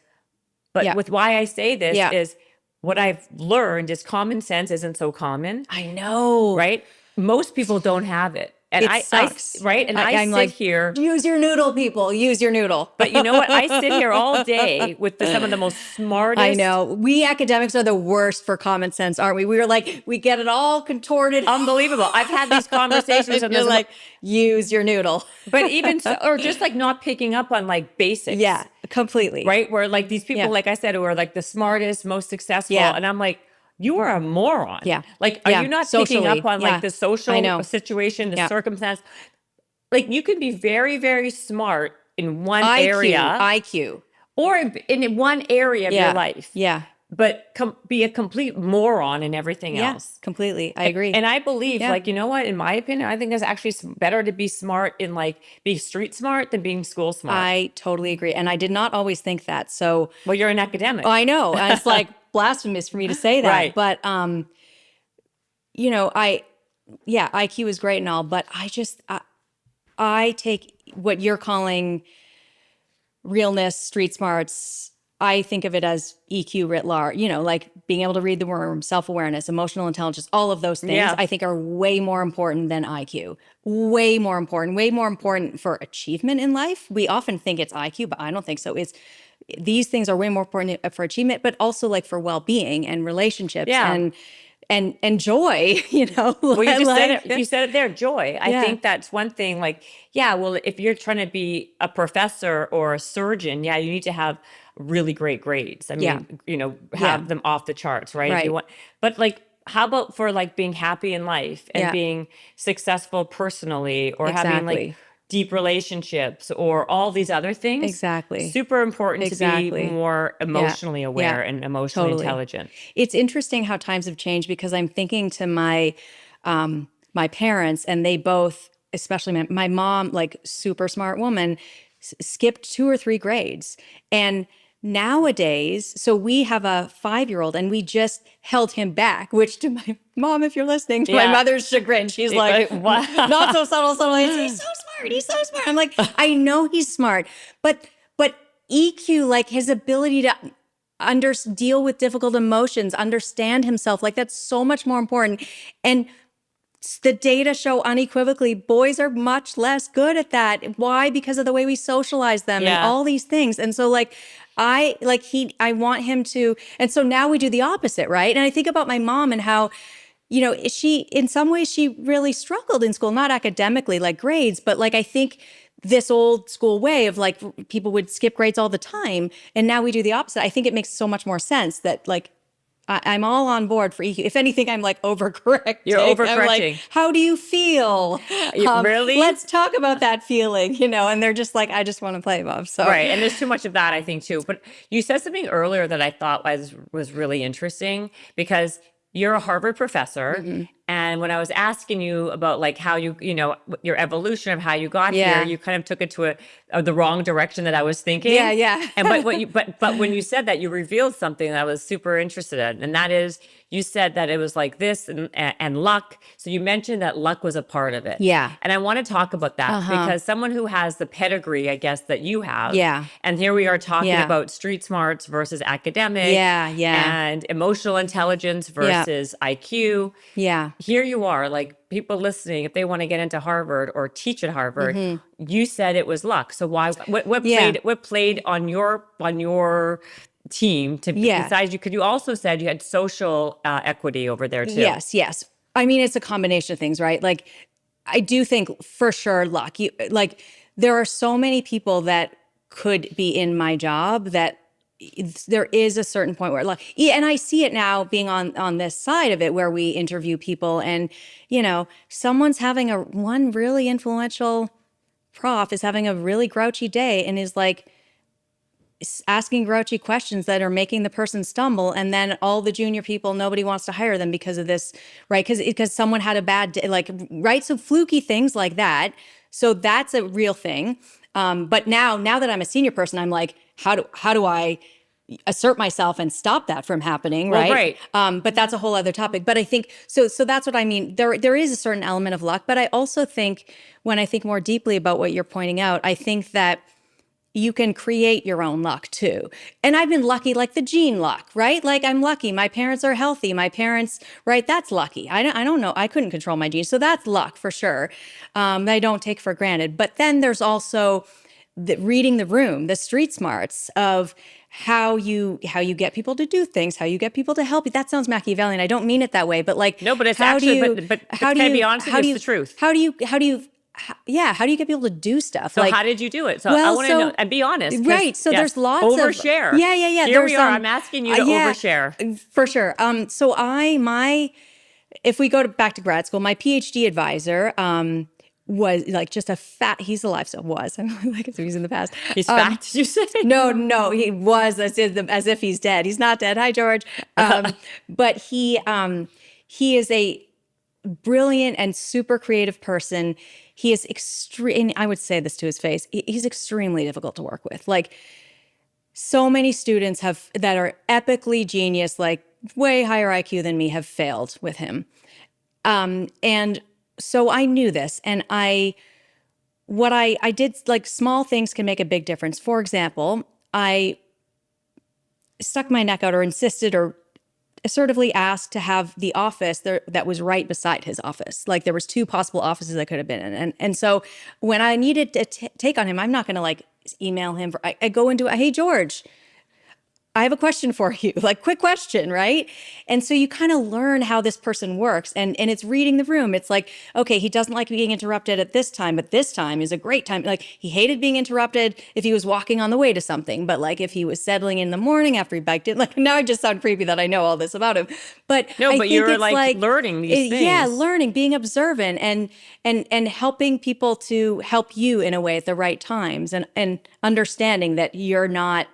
But with why I say this is, what I've learned is common sense isn't so common. I know. Right? Most people don't have it. And it sucks. Right? And I sit here. Use your noodle, people. Use your noodle. But you know what? I sit here all day with some of the most smartest. I know. We academics are the worst for common sense, aren't we? We are like, we get it all contorted. Unbelievable. I've had these conversations and you're like, use your noodle. But even so, or just like not picking up on like basics. Yeah, completely. Right? Where like these people, like I said, who are like the smartest, most successful. And I'm like, you are a moron. Yeah. Like, are you not picking up on like the social situation, the circumstance? Like, you can be very, very smart in one area. IQ. Or in one area of your life. Yeah. But be a complete moron in everything else. Completely. I agree. And I believe, like, you know what? In my opinion, I think it's actually better to be smart in like be street smart than being school smart. I totally agree. And I did not always think that. So, well, you're an academic. I know. And it's like blasphemous for me to say that. Right. But, you know, IQ is great and all, but I take what you're calling realness, street smarts. I think of it as EQ writ large, you know, like being able to read the room, self-awareness, emotional intelligence, all of those things I think are way more important than IQ. Way more important for achievement in life. We often think it's IQ, but I don't think so. These things are way more important for achievement, but also like for well-being and relationships and joy, you know. Well, you said it there, joy. I think that's one thing. Like, well, if you're trying to be a professor or a surgeon, you need to have really great grades. I mean, you know, have them off the charts, right? If you want, but like, how about for like being happy in life and being successful personally, or having like deep relationships or all these other things? Exactly. Super important to be more emotionally aware and emotionally intelligent. It's interesting how times have changed, because I'm thinking to my parents, and they both, especially my mom, like super smart woman, skipped 2 or 3 grades. And nowadays, so we have a 5-year-old and we just held him back, which to my mom, if you're listening, to my mother's chagrin, she's like, not so subtle. He's so smart. I'm like, I know he's smart, but EQ, like his ability to deal with difficult emotions, understand himself, like that's so much more important. And The data show unequivocally boys are much less good at that. Why? Because of the way we socialize them and Yeah. all these things. And so I want him to, and so now we do the opposite, right? And I think about my mom and how, she, in some ways, she really struggled in school, not academically, like grades, but like, I think this old school way of like people would skip grades all the time. And now we do the opposite. I think it makes so much more sense that like, I'm all on board for EQ. If anything, I'm like overcorrecting. You're overcorrecting. I'm like, how do you feel? Really? Let's talk about that feeling, and they're just like, I just want to play, Bob. So Right. And there's too much of that, I think, too. But you said something earlier that I thought was really interesting, because you're a Harvard professor. And when I was asking you about like how your evolution of how you got here, you kind of took it to the wrong direction that I was thinking. Yeah. And but when you said that, you revealed something that I was super interested in, and that is you said that it was like this and luck. So you mentioned that luck was a part of it. Yeah. And I want to talk about that because someone who has the pedigree, I guess, that you have. Yeah. And here we are talking about street smarts versus academic. Yeah. And emotional intelligence versus IQ. Yeah. Here you are, like people listening, if they want to get into Harvard or teach at Harvard, you said it was luck. So why? What played on your team to besides you? Because you also said you had social equity over there too. Yes. I mean, it's a combination of things, right? Like, I do think for sure luck. There are so many people that could be in my job that there is a certain point where and I see it now being on this side of it where we interview people and, someone's having one really influential prof is having a really grouchy day and is like asking grouchy questions that are making the person stumble. And then all the junior people, nobody wants to hire them because of this, right? Because someone had a bad day, right? So fluky things like that. So that's a real thing. But now that I'm a senior person, I'm like, how do I assert myself and stop that from happening, right? Well, right. But that's a whole other topic. But I think so that's what I mean. There is a certain element of luck, but I also think when I think more deeply about what you're pointing out, I think that you can create your own luck too. And I've been lucky, like the gene luck, right? Like I'm lucky. My parents are healthy. My parents, right? That's lucky. I don't know. I couldn't control my genes. So that's luck for sure. That I don't take for granted. But then there's also reading the room, the street smarts of how you get people to do things, how you get people to help you. That sounds Machiavellian. I don't mean it that way, but like no, but it's actually, but how do can I you be honest with you, it's the truth. How do you get people to do stuff? So how did you do it? So I want to know and be honest. Right. So there's lots overshare. of Yeah. Here we are. I'm asking you to overshare. For sure. So if we go back to grad school, my PhD advisor was like just he's alive, so was. I'm like if he's in the past. He's fat, did you say? No, he was as if he's dead. He's not dead. Hi, George. But he is a brilliant and super creative person. He is extreme. I would say this to his face. He's extremely difficult to work with. Like so many students that are epically genius, like way higher IQ than me, have failed with him. And so I knew this, and I did, like, small things can make a big difference. For example, I stuck my neck out or insisted or assertively asked to have the office that was right beside his office. Like there was 2 possible offices I could have been in. And so when I needed to take on him, I'm not going to like email him. I go into it. Hey, George, I have a question for you, like quick question, right? And so you kind of learn how this person works and it's reading the room. It's like, okay, he doesn't like being interrupted at this time, but this time is a great time. Like he hated being interrupted if he was walking on the way to something, but like if he was settling in the morning after he biked in, like now I just sound creepy that I know all this about him. But no, I but think you're it's like learning these things. Yeah, learning, being observant and helping people to help you in a way at the right times and understanding that you're not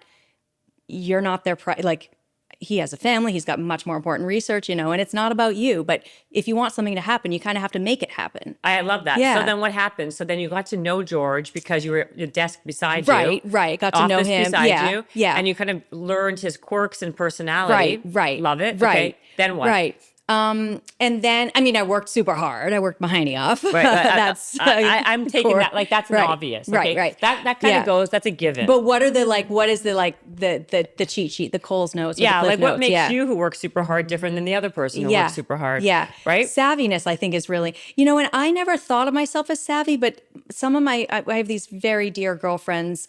their like he has a family, he's got much more important research, and it's not about you. But if you want something to happen, you kind of have to make it happen. I love that. Yeah. So then what happened? So then you got to know George because you were at your desk beside you. Right. Got to know him. Beside you. Yeah. And you kind of learned his quirks and personality. Right. Love it. Right. Okay. Then what? Right. And then, I mean, I worked super hard. I worked my hiney off. Right. That's I'm taking core. that like that's an Right. obvious. Right, Okay? right. That kind of goes. That's a given. But what are the what is the cheat sheet, the Coles notes? Or the Cliff like what notes? makes you who works super hard different than the other person who works super hard? Yeah. Right. Savviness, I think, is really, and I never thought of myself as savvy, but some of I have these very dear girlfriends,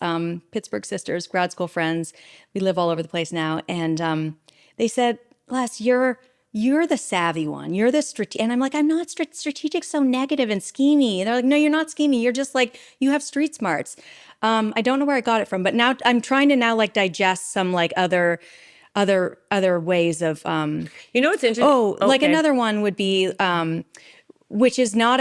Pittsburgh sisters, grad school friends. We live all over the place now. And they said, Les, you're the savvy one. You're the strategic. And I'm like, I'm not strategic, so negative and schemy. And they're like, no, you're not schemy. You're just like, you have street smarts. I don't know where I got it from, but now I'm trying to digest some other ways of, what's interesting? like another one would be, which is not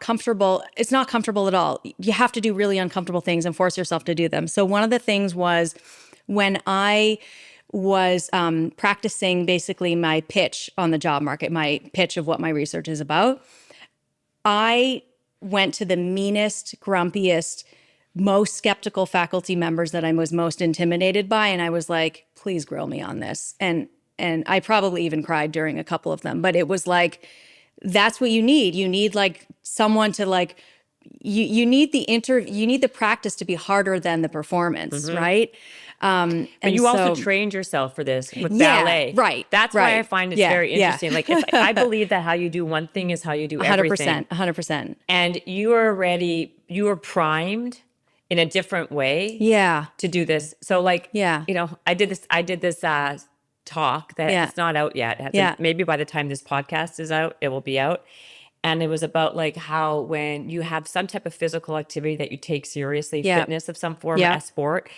comfortable. It's not comfortable at all. You have to do really uncomfortable things and force yourself to do them. So one of the things was when I was practicing basically my pitch on the job market, my pitch of what my research is about, I went to the meanest, grumpiest, most skeptical faculty members that I was most intimidated by. And I was like, please grill me on this. And I probably even cried during a couple of them, but it was like, that's what you need. You need someone to you need you need the practice to be harder than the performance, right? But you also trained yourself for this with ballet. Right. That's why I find it very interesting. Like I believe that how you do one thing is how you do everything. 100%. And you were primed in a different way to do this. So I did this talk that it's not out yet. Maybe by the time this podcast is out, it will be out. And it was about how when you have some type of physical activity that you take seriously, fitness of some form, a sport,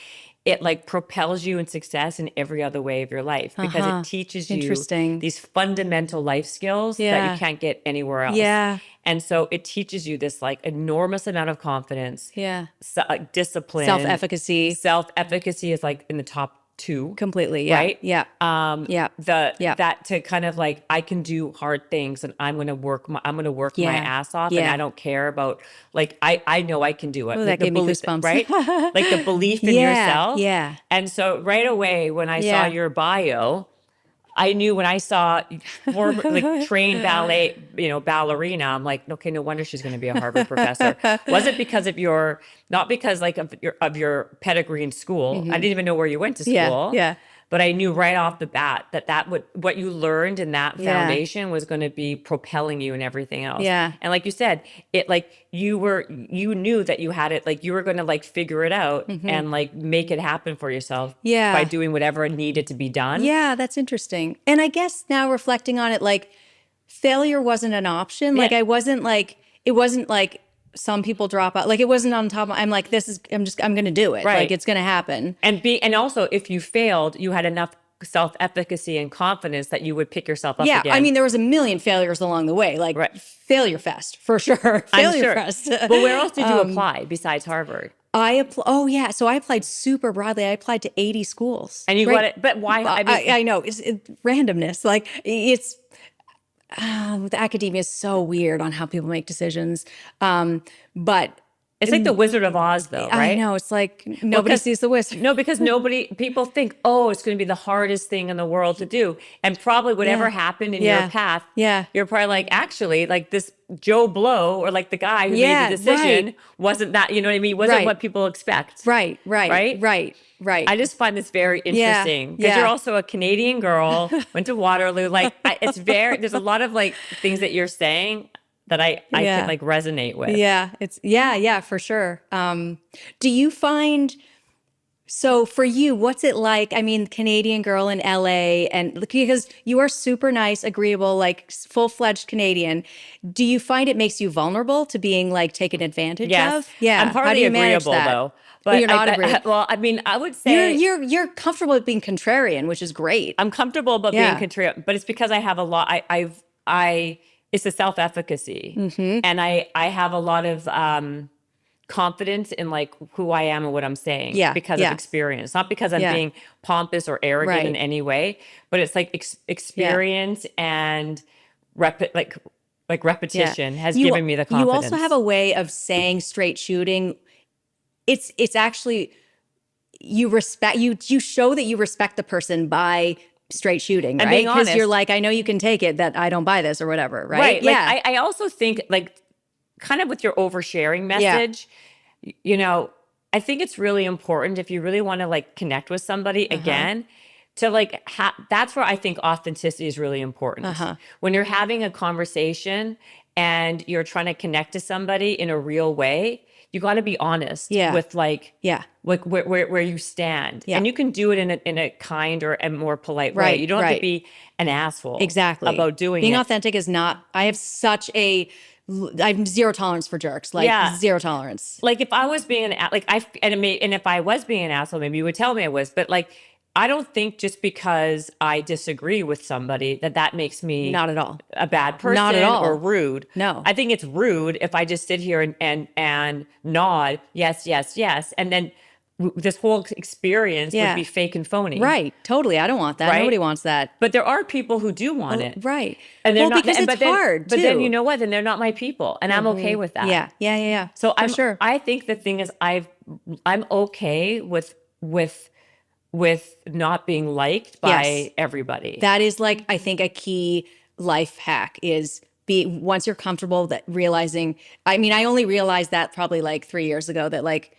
it propels you in success in every other way of your life because it teaches you these fundamental life skills that you can't get anywhere else. Yeah. And so it teaches you this enormous amount of confidence, discipline, self-efficacy. Self-efficacy is in the top 2 completely, right? That to kind of I can do hard things and I'm going to work my ass off and I don't care about I know I can do it. That gave me goosebumps. Right? The belief in yourself. Yeah. And so right away when I saw your bio, I knew when I saw trained ballet, ballerina, I'm like, okay, no wonder she's going to be a Harvard professor. Was it because of not because of your pedigree in school? I didn't even know where you went to school. Yeah. But I knew right off the bat that what you learned in that foundation was going to be propelling you in everything else. Yeah. And like you said, it you knew that you had it, you were going to figure it out and make it happen for yourself by doing whatever needed to be done. Yeah, that's interesting. And I guess now reflecting on it, failure wasn't an option. I wasn't it wasn't some people drop out. It wasn't on top of, I'm going to do it. Right. It's going to happen. And also if you failed, you had enough self-efficacy and confidence that you would pick yourself up again. I mean, there was a million failures along the way, failure fest for sure. Failure fest. But where else did you apply besides Harvard? So I applied super broadly. I applied to 80 schools. And you got it, but why? I know, it's randomness. The academia is so weird on how people make decisions. But it's like the Wizard of Oz, though, right? I know. It's nobody sees the wizard. No, because people think, it's going to be the hardest thing in the world to do. And probably whatever happened in your path, you're probably actually, this Joe Blow or the guy who made the decision wasn't that, you know what I mean? Wasn't what people expect. Right. I just find this very interesting because you're also a Canadian girl, went to Waterloo. There's a lot of things that you're saying that I can resonate with. Yeah, for sure. Do you find, so for you, what's it like? I mean, Canadian girl in LA, and because you are super nice, agreeable, full-fledged Canadian, do you find it makes you vulnerable to being taken advantage of? Yeah. I'm hardly agreeable though. But you're not agreeable. Well, I mean, I would say you're comfortable with being contrarian, which is great. I'm comfortable about being contrarian, but it's because I have a lot. It's a self-efficacy, and I have a lot of confidence in who I am and what I'm saying because of experience, not because I'm being pompous or arrogant in any way, but it's experience and repetition has given me the confidence. You also have a way of saying straight shooting. It's actually you show that you respect the person by straight shooting, And right? being Because you're honest. like, I know you can take it, that I don't buy this or whatever, right? Right. Like, Yeah. I also think, like, kind of with your oversharing Yeah. message, you know, I think it's really important if you really want to like connect with somebody again, to like, that's where I think authenticity is really important. When you're having a conversation and you're trying to connect to somebody in a real way, you got to be honest Yeah. with like, Yeah. like where you stand. Yeah. And you can do it in a kind or a more polite way. Right, You don't have to right. be an asshole Exactly. about doing Being it. authentic is not, I have zero tolerance for jerks, like Yeah. zero tolerance. Like if I was being and if I was being an asshole, maybe you would tell me I was. But like, I don't think just because I disagree with somebody that makes me Not at all. a bad person Not at all. or rude. No. I think it's rude if I just sit here and nod yes, yes, yes, and then this whole experience Yeah. would be fake and phony. Right. Totally. I don't want that. Right? Nobody wants that. But there are people who do want it. Right. And they're well, not, because it's hard But then too. you know what? Then they're not my people, and I'm okay with that. Yeah. Yeah. Yeah. Yeah. So For sure. I think the thing is I'm okay with not being liked by Yes. everybody. That is like, I think a key life hack is once you're comfortable that realizing, I mean, I only realized that probably like 3 years ago, that like,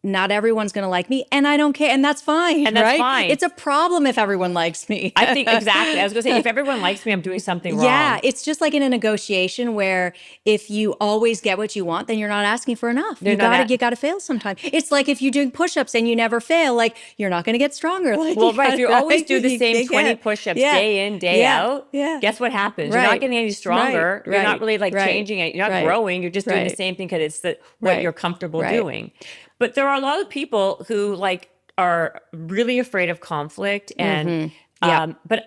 not everyone's going to like me, and I don't care, and that's fine. And that's right? fine. It's a problem if everyone likes me. I think exactly. I was going to say, if everyone likes me, I'm doing something wrong. Yeah, it's just like in a negotiation where if you always get what you want, then you're not asking for enough. You gotta fail sometime. It's like if you're doing push-ups and you never fail, like you're not gonna get stronger. Like, Well, right. If you always do the same 20 push-ups day in, day out, guess what happens? You're not getting any stronger. You're not really like changing it. You're not growing. You're just doing the same thing because it's what you're comfortable doing. But there are a lot of people who like are really afraid of conflict, and but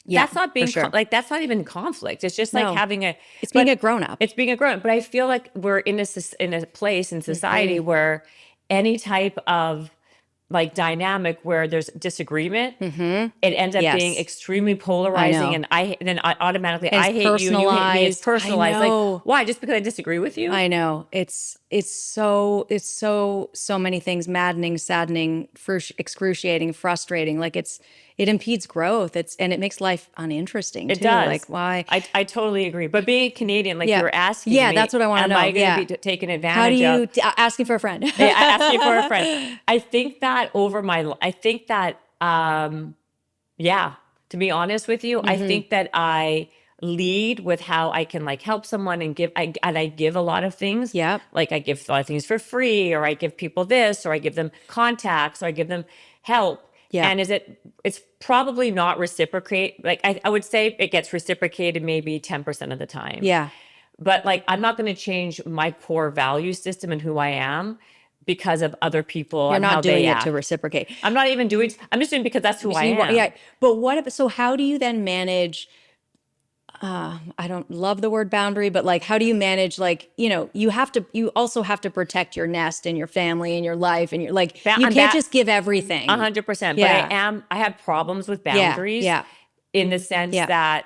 that's not being like, that's not even conflict. It's just like having it's being a grown up. It's being a grown up. But I feel like we're in a place in society where any type of like dynamic where there's disagreement, it ends up being extremely polarizing, and I automatically I hate you, and you hate me. It's personalized. Like, why? Just because I disagree with you? I know. It's so many things: maddening, saddening, excruciating, frustrating. Like it impedes growth. And it makes life uninteresting. It too. does. Like, why? I totally agree. But being Canadian, like you were asking me, that's what I want to know. Am I going to be taken advantage How do you of? asking for a friend? Asking for a friend. I think that to be honest with you, I think that I lead with how I can like help someone and I give a lot of things. Yeah. Like I give a lot of things for free, or I give people this, or I give them contacts, or I give them help. Yeah. And it's probably not reciprocate. Like I would say it gets reciprocated maybe 10% of the time. Yeah. But like, I'm not going to change my core value system and who I am because of other people. You're and how not doing they it act. to reciprocate. I'm not even doing. I'm just doing it because that's who I am. Yeah. But so how do you then manage? I don't love the word boundary, but like, how do you manage, like, you also have to protect your nest and your family and your life, and you're like, you can't just give everything. 100%. Yeah. But I have problems with boundaries. Yeah. In the sense that,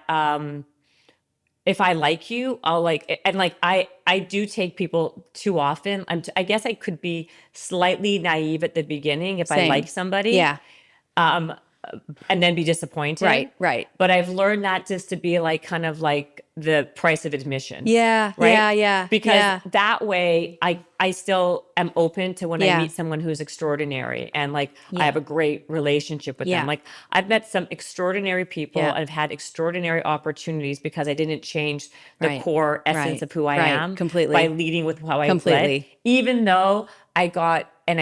if I like you, I'll like, and like, I do take people too often. I guess I could be slightly naive at the beginning if I like somebody. Yeah. And then be disappointed. Right. But I've learned that just to be like kind of like the price of admission. Yeah. Right? Yeah. Because that way I still am open to when I meet someone who's extraordinary, and like I have a great relationship with them. Like I've met some extraordinary people and have had extraordinary opportunities because I didn't change the core essence of who I am completely by leading with how I led. Even though I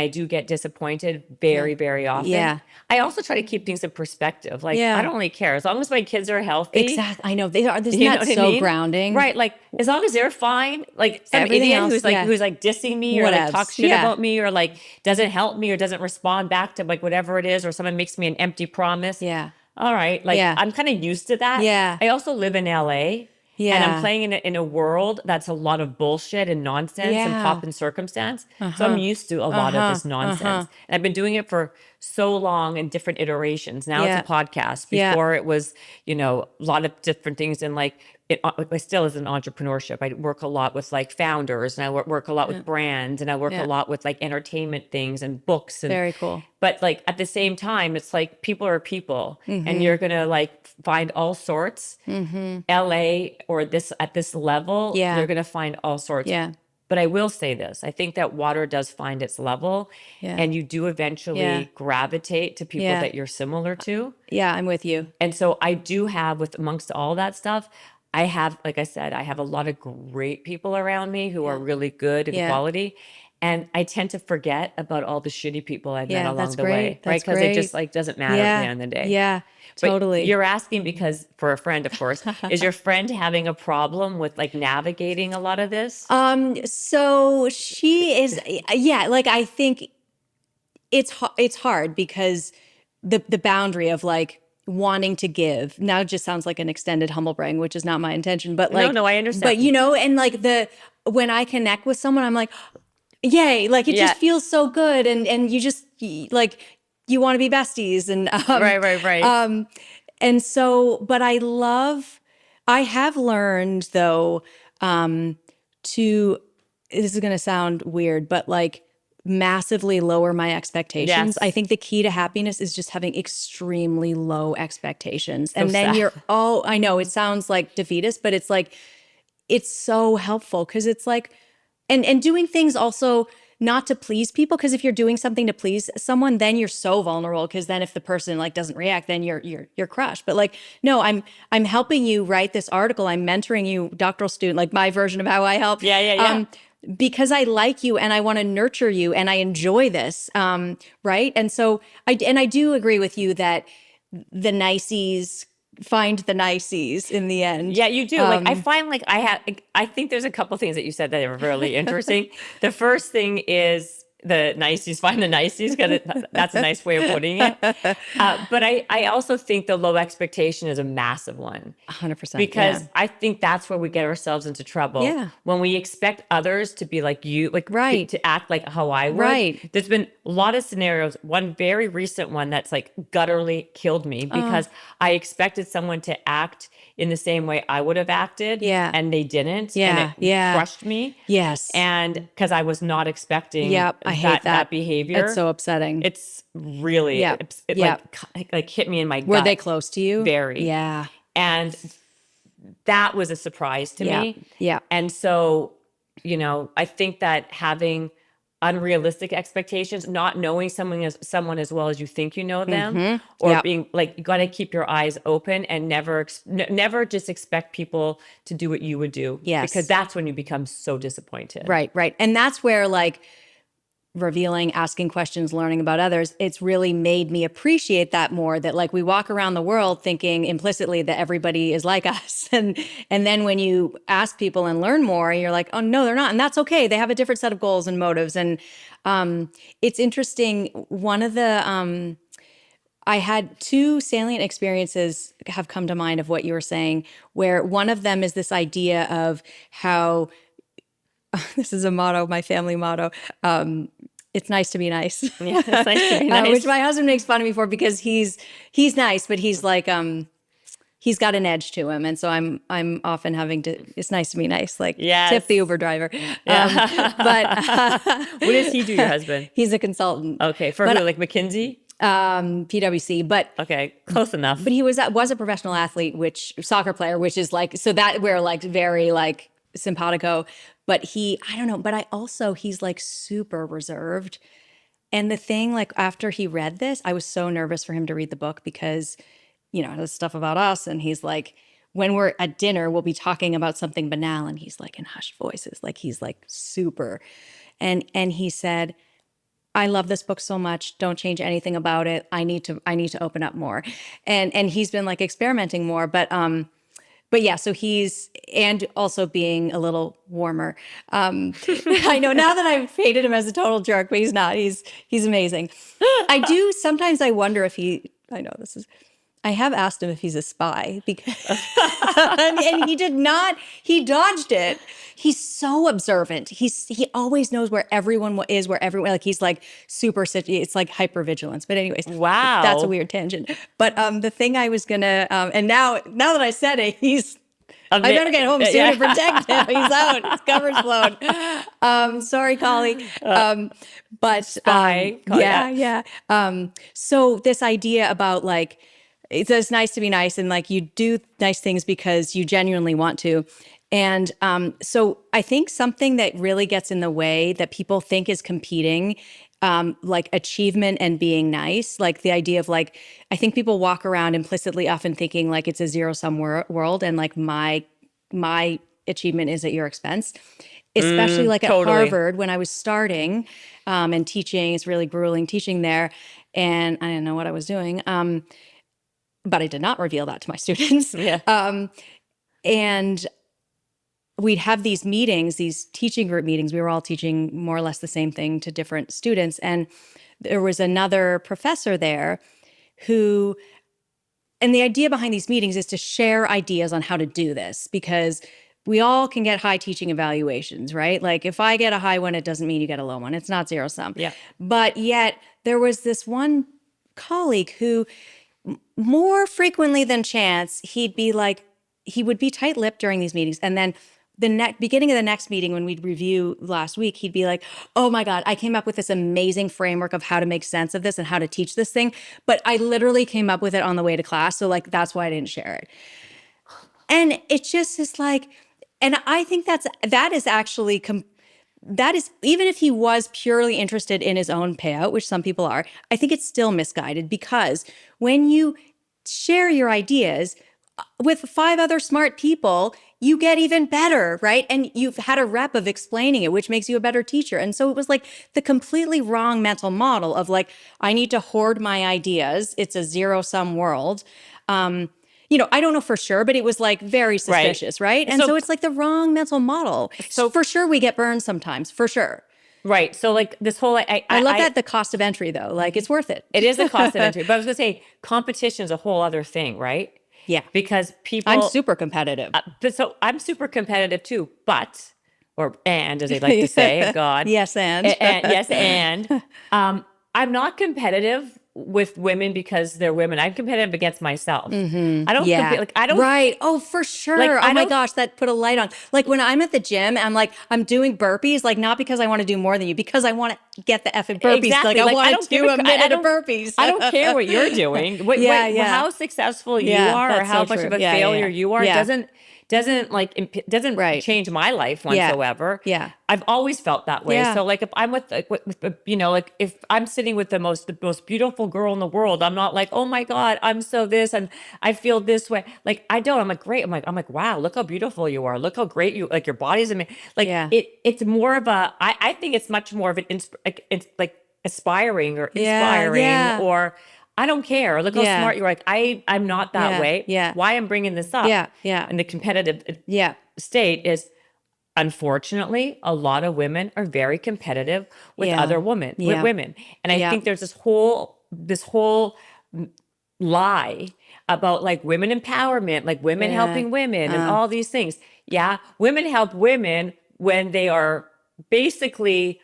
do get disappointed very, very often. Yeah. I also try to keep things in perspective. Like, I don't really care. As long as my kids are healthy. Exactly. I know. They are. Isn't that so grounding? Right. Like, as long as they're fine, like some Everything idiot else, who's like dissing me or like talks shit Yeah. about me or like doesn't help me or doesn't respond back to like whatever it is, or someone makes me an empty promise. Yeah. All right. Like, I'm kind of used to that. Yeah. I also live in LA. Yeah. And I'm playing in a world that's a lot of bullshit and nonsense and pop and circumstance. So I'm used to a lot of this nonsense. And I've been doing it for so long in different iterations. Now it's a podcast. Before it was, a lot of different things in like I still as an entrepreneurship, I work a lot with like founders, and I work a lot with brands, and I work a lot with like entertainment things and books. And Very cool. but like at the same time, it's like people are people, and you're gonna like find all sorts. LA or this at this level, Yeah. you're gonna find all sorts. Yeah. But I will say this: I think that water does find its level, Yeah. and you do eventually Yeah. gravitate to people Yeah. that you're similar to. Yeah, I'm with you. And so I do have, with amongst all that stuff, I have, like I said, I have a lot of great people around me who are really good and Yeah. quality. And I tend to forget about all the shitty people I've met Yeah, along that's the great. way, right? That's Because it just great. like doesn't matter at the end of the day. Yeah, But totally. you're asking because for a friend, of course, is your friend having a problem with like navigating a lot of this? So she is, yeah, like I think it's hard because the boundary of like wanting to give now just sounds like an extended humble brag, which is not my intention, but like, No, I understand. But you know, and like when I connect with someone, I'm like, yay, like it just feels so good, and you just like you want to be besties, and Right. and so, but I have learned though, to, this is going to sound weird, but like massively lower my expectations. Yes. I think the key to happiness is just having extremely low expectations. So And then sad. I know it sounds like defeatist, but it's like, it's so helpful because it's like, and doing things also not to please people, because if you're doing something to please someone, then you're so vulnerable, because then if the person like doesn't react, then you're crushed. But like, no, I'm helping you write this article, I'm mentoring you, doctoral student, like my version of how I help. Yeah. Because I like you and I want to nurture you and I enjoy this, right? And so I do agree with you that the niceties find the niceties in the end. Yeah, you do. Like I find like I think there's a couple things that you said that are really interesting. The first thing is the niceties find the niceties, because that's a nice way of putting it. But I also think the low expectation is a massive one. 100%. Because I think that's where we get ourselves into trouble. Yeah. When we expect others to be like you, like Right. to act like how I would. Right. There's been a lot of scenarios. One very recent one that's like gutturally killed me because I expected someone to act in the same way I would have acted. Yeah. And they didn't. Yeah. And it crushed me. Yes. And because I was not expecting I hate that behavior. It's so upsetting. It's really, it like hit me in my gut. Were they close to you? Very. Yeah. And that was a surprise to me. Yeah. And so, I think that having unrealistic expectations, not knowing someone as well as you think you know them, or being like, you got to keep your eyes open and never just expect people to do what you would do. Yes. Because that's when you become so disappointed. Right. And that's where like revealing, asking questions, learning about others, it's really made me appreciate that more, that like we walk around the world thinking implicitly that everybody is like us. And then when you ask people and learn more, you're like, oh no, they're not. And that's okay. They have a different set of goals and motives. And it's interesting. One of the, I had two salient experiences have come to mind of what you were saying, where one of them is this idea of how, this is a motto, my family motto, it's nice to be nice. Yeah, it's nice to be nice. Which my husband makes fun of me for, because he's nice, but he's like, he's got an edge to him. And so I'm often having to, it's nice to be nice, like tip the Uber driver. But what does he do, your husband? He's a consultant. Okay. For who, like McKinsey? PwC, but okay, close enough. But he was a professional athlete, soccer player, which is like, so that we're like very like simpatico, but I don't know, but he's like super reserved. And the thing, like after he read this, I was so nervous for him to read the book, because, there's stuff about us. And he's like, when we're at dinner, we'll be talking about something banal, and he's like in hushed voices, like he's like super. And he said, I love this book so much. Don't change anything about it. I need to open up more. And he's been like experimenting more, but yeah, so and also being a little warmer. I know now that I've hated him as a total jerk, but he's not. He's amazing. Sometimes I wonder if I have asked him if he's a spy, because and he did not. He dodged it. He's so observant. He always knows where everyone is, like he's like super. It's like hypervigilance. But anyways, wow, that's a weird tangent. But the thing I was gonna, and now that I said it, I better get home soon and protect him. He's out. His cover's blown. Sorry, colleague. But Spy. yeah. So this idea about like, it's nice to be nice and like you do nice things because you genuinely want to. And so I think something that really gets in the way that people think is competing, like achievement and being nice, like the idea of like, I think people walk around implicitly often thinking like it's a zero-sum world and like my achievement is at your expense. Especially like at totally. Harvard when I was starting and teaching, it's really grueling teaching there. And I didn't know what I was doing. But I did not reveal that to my students. Yeah. And we'd have these meetings, these teaching group meetings. We were all teaching more or less the same thing to different students. And there was another professor there who, and the idea behind these meetings is to share ideas on how to do this because we all can get high teaching evaluations, right? Like if I get a high one, it doesn't mean you get a low one. It's not zero sum. Yeah. But yet there was this one colleague who more frequently than chance, he would be tight-lipped during these meetings. And then the beginning of the next meeting, when we'd review last week, he'd be like, oh my God, I came up with this amazing framework of how to make sense of this and how to teach this thing. But I literally came up with it on the way to class. So like, that's why I didn't share it. And it just is like, and I think that is actually, that is, even if he was purely interested in his own payout, which some people are, I think it's still misguided because when you share your ideas with 5 other smart people, you get even better, right? And you've had a rep of explaining it, which makes you a better teacher. And so it was like the completely wrong mental model of like, I need to hoard my ideas. It's a zero-sum world. I don't know for sure, but it was like very suspicious, right? And so it's like the wrong mental model. So for sure we get burned sometimes, for sure. Right. So like this whole, I love that the cost of entry though, like it's worth it. It is a cost of entry, but I was gonna say competition is a whole other thing, right? Yeah. Because people, I'm super competitive. So I'm super competitive too, and as they like to say, God. Yes, and. Yes, and I'm not competitive with women because they're women. I'm competitive against myself. I don't compete. I don't. Right. Oh, for sure. Oh my gosh, that put a light on. Like when I'm at the gym, I'm doing burpees, like not because I want to do more than you, because I want to get the effing burpees. Exactly. Like I want to do a minute of burpees. I don't care what you're doing. How successful you are or how much of a failure you are doesn't change my life whatsoever. Yeah. I've always felt that way. Yeah. So like if I'm if I'm sitting with the most beautiful girl in the world, I'm not like, oh my God, I'm so this and I feel this way. Like I don't. I'm like, great. I'm like, wow, look how beautiful you are. Look how great you like your body's amazing. Like it's more of a. I think it's much more of an aspiring or inspiring or. I don't care. Look how smart you are. Like I'm not that way. Yeah. Why I'm bringing this up? Yeah. In the competitive state is, unfortunately, a lot of women are very competitive with other women, with women, and I think there's this whole lie about like women empowerment, like women helping women, and all these things. Yeah, women help women when they are basically.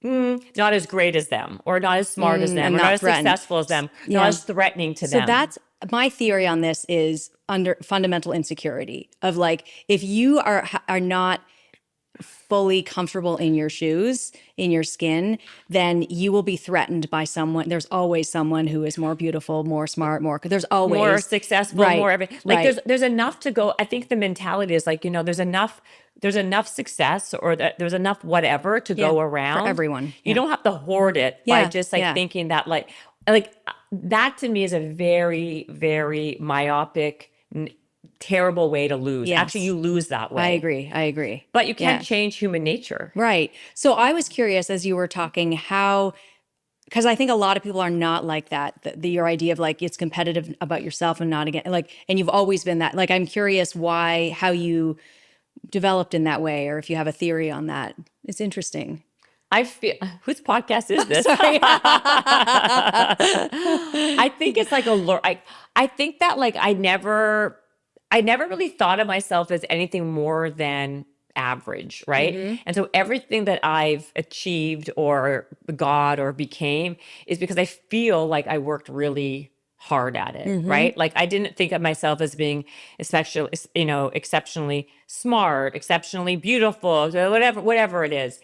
Not as great as them, or not as smart as them, or not as successful as them, not as threatening to them. So that's my theory on this is under fundamental insecurity of like, if you are not fully comfortable in your shoes, in your skin, then you will be threatened by someone. There's always someone who is more beautiful, more smart, there's always more successful, more everything. Like there's enough to go. I think the mentality is like, there's enough success or there's enough whatever to go around for everyone. You don't have to hoard it by just like thinking that like that to me is a very, very myopic, terrible way to lose. Yes. Actually, you lose that way. I agree. But you can't change human nature. Right. So I was curious as you were talking because I think a lot of people are not like that. Your idea of like it's competitive about yourself and not again and you've always been that. Like I'm curious how you developed in that way, or if you have a theory on that. It's interesting. I feel whose podcast is this? Sorry. I think it's like I think that like I never really thought of myself as anything more than average, right? Mm-hmm. And so everything that I've achieved or got or became is because I feel like I worked really hard at it, right? Like I didn't think of myself as being especially, exceptionally smart, exceptionally beautiful, so whatever it is.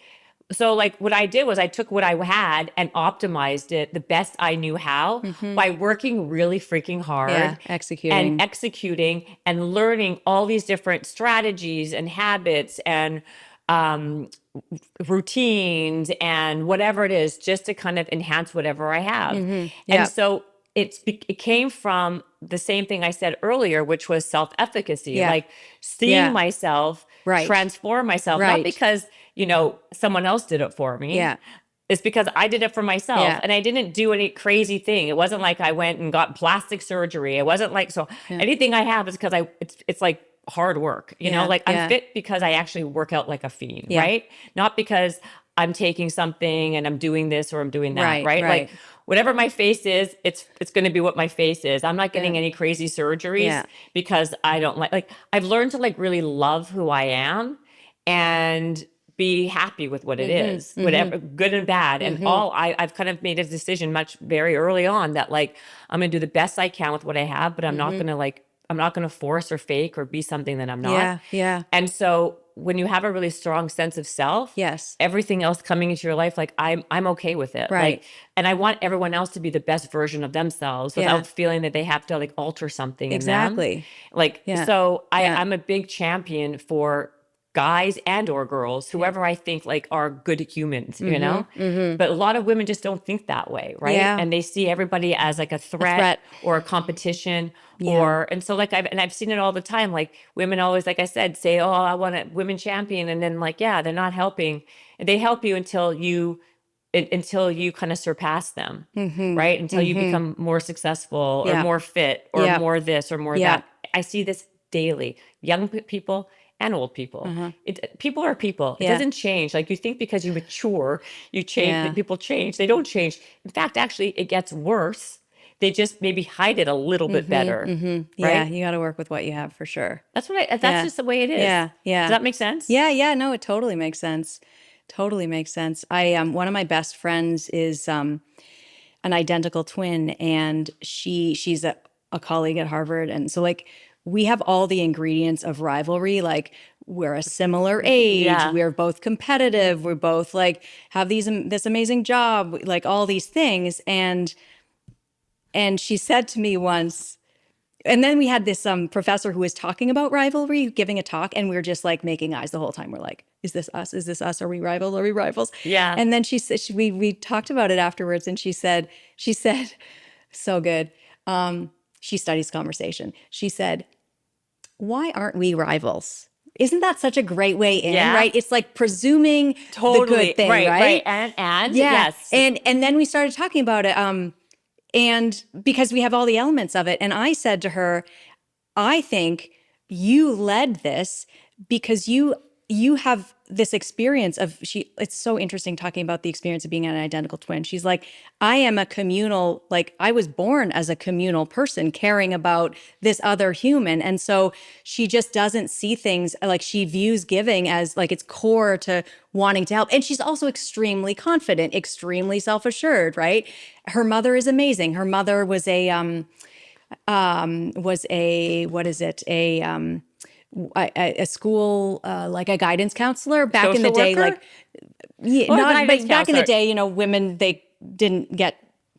So like what I did was I took what I had and optimized it the best I knew how by working really freaking hard and executing and learning all these different strategies and habits and routines and whatever it is, just to kind of enhance whatever I have. And so it came from the same thing I said earlier, which was self-efficacy, like seeing myself transform myself, not because, someone else did it for me. It's because I did it for myself and I didn't do any crazy thing. It wasn't like I went and got plastic surgery. It wasn't like, anything I have is because it's like hard work, like I'm fit because I actually work out like a fiend, right? Not because I'm taking something and I'm doing this or I'm doing that, right? Like whatever my face is, it's going to be what my face is. I'm not getting any crazy surgeries because I don't like I've learned to like really love who I am and be happy with what it is, whatever, good and bad. And I've kind of made a decision very early on that like, I'm going to do the best I can with what I have, but I'm not going to I'm not going to force or fake or be something that I'm not. And so when you have a really strong sense of self, everything else coming into your life, like I'm okay with it. Like, and I want everyone else to be the best version of themselves without feeling that they have to like alter something in them. Like, so I'm a big champion for guys and or girls, whoever I think like are good humans, but a lot of women just don't think that way, right? And they see everybody as like a threat or a competition and so like I've seen it all the time. Like women always, like I said, say, oh, I want a women champion. And then like, they're not helping. And they help you until you kind of surpass them, right? Until you become more successful or more fit or more this or more that. I see this daily, young people and old people. People are people. It doesn't change. Like you think because you mature, you change, people change. They don't change. In fact, actually, it gets worse. They just maybe hide it a little bit better. Right? Yeah, you got to work with what you have for sure. That's just the way it is. Does that make sense? Yeah. No, it totally makes sense. Totally makes sense. One of my best friends is an identical twin, and she's a colleague at Harvard, and so like we have all the ingredients of rivalry. Like we're a similar age, we're both competitive, we're both like have this amazing job, like all these things, and she said to me once, and then we had this professor who was talking about rivalry, giving a talk, and we were just like making eyes the whole time. We're like, is this us? Is this us? Are we rivals? Are we rivals? Yeah. And then she said, we talked about it afterwards, and she said, so good. She studies conversation. She said, why aren't we rivals? Isn't that such a great way in, right? It's like presuming the good thing, right? And yes. And then we started talking about it. And because we have all the elements of it. And I said to her, I think you led this because you have this experience of it's so interesting talking about the experience of being an identical twin. She's like, I am a communal, like I was born as a communal person caring about this other human. And so she just doesn't see things like she views giving as like it's core to wanting to help. And she's also extremely confident, extremely self-assured, right? Her mother is amazing. Her mother was a school like a guidance counselor back in the day, worker? Back in the day, women, they didn't get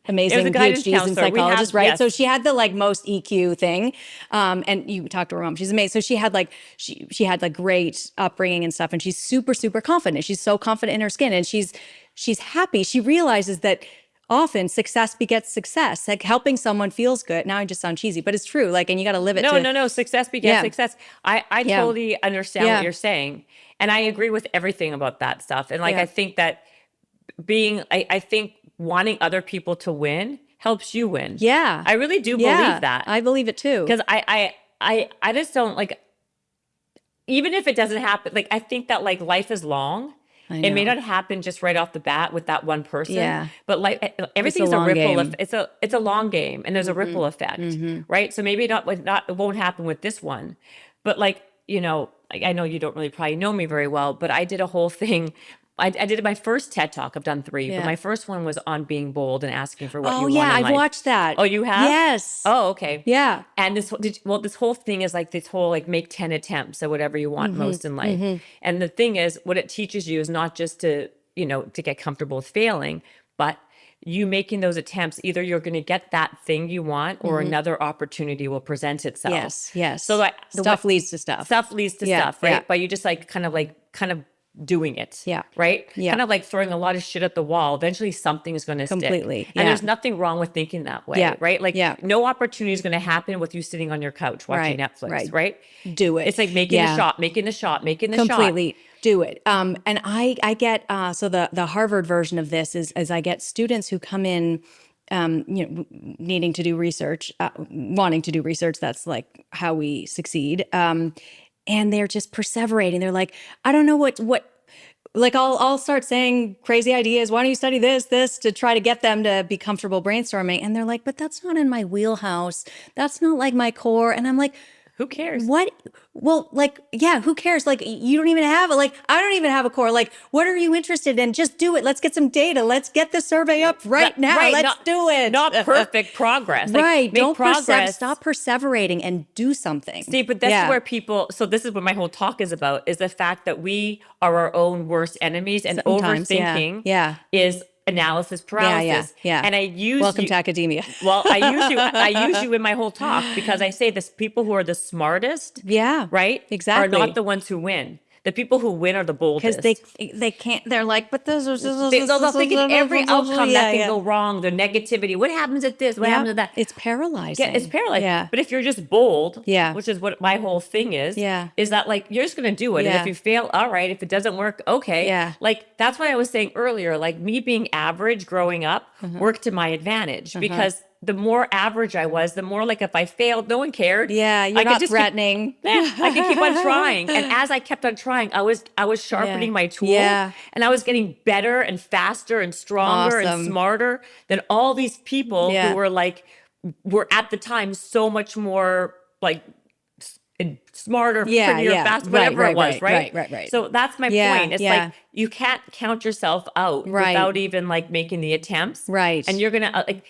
amazing PhDs in psychology, right? So she had the like most EQ thing, and you talked to her mom. She's amazing. So she had like she had like great upbringing and stuff, and she's super super confident. She's so confident in her skin, and she's happy. She realizes that often success begets success. Like helping someone feels good. Now I just sound cheesy, but it's true. Like, and you got to live it. No. Success begets success. I totally understand what you're saying. And I agree with everything about that stuff. And like, I think that I think wanting other people to win helps you win. Yeah. I really do believe that. I believe it too. Because I just don't like, even if it doesn't happen, like, I think that like life is long. It may not happen just right off the bat with that one person, but like everything is a ripple. It's a long game, and there's a ripple effect, right? So maybe it won't happen with this one, but like I know you don't really probably know me very well, but I did a whole thing I did my first TED Talk. I've done 3, but Yeah. my first one was on being bold and asking for what Oh you want yeah, in I've life. watched that. Oh, you have? Yes. Oh, okay. Yeah. And this whole thing is like this whole like make 10 attempts at whatever you want most in life. And the thing is, what it teaches you is not just to, to get comfortable with failing, but you making those attempts, either you're going to get that thing you want or another opportunity will present itself. Yes. Yes. So like stuff leads to stuff. Stuff leads to Yeah, stuff, right? yeah. But you just kind of doing it. Yeah. Right? Yeah. Kind of like throwing a lot of shit at the wall. Eventually something is going to stick. Completely, And yeah. there's nothing wrong with thinking that way. Yeah, Right? Like yeah. no opportunity is going to happen with you sitting on your couch watching Right, Netflix. right. Right? Do it. It's like making Yeah. the shot, making the shot, making the Completely shot. do it. And I get so the Harvard version of this is I get students who come in needing to do research, wanting to do research. That's like how we succeed. And they're just perseverating. They're like, I don't know what like I'll start saying crazy ideas. Why don't you study this to try to get them to be comfortable brainstorming? And they're like, but that's not in my wheelhouse. That's not like my core. And I'm like, Who cares? what? Well, like, yeah, who cares? Like, you don't even have it. Like, I don't even have a core. Like, what are you interested in? Just do it. Let's get some data. Let's get the survey up right now. Right, Let's do it. Not perfect progress. Like, Right. make Don't progress. stop perseverating and do something. See, but that's Yeah. where so this is what my whole talk is about, is the fact that we are our own worst enemies, and Sometimes, yeah, overthinking yeah. is analysis paralysis. Yeah. And I use Welcome you, to academia. well, I use you in my whole talk because I say this: people who are the smartest, Yeah. right, Exactly. are not the ones who win. The people who win are the boldest. Because they can't, they're like, but this is, they'll think in every outcome that can go wrong, the negativity. What happens at this? What happens at that? It's paralyzing. Yeah, it's paralyzed. Yeah. But if you're just bold, Yeah. which is what my whole thing is, Yeah. is that like you're just gonna do it. And Yeah. if you fail, all right. If it doesn't work, okay. Yeah. Like that's why I was saying earlier, like me being average growing up worked to my advantage because the more average I was, the more like if I failed, no one cared. Yeah, you're I could not just threatening. I could keep on trying. And as I kept on trying, I was sharpening my tool. Yeah. And I was getting better and faster and stronger Awesome. and smarter than all these people Yeah. who were at the time so much more like smarter, Yeah, prettier, yeah. faster, Right, whatever it was, right, right? right. So that's my Yeah, point. It's yeah. like you can't count yourself out Right. without even like making the attempts. Right. And you're gonna like,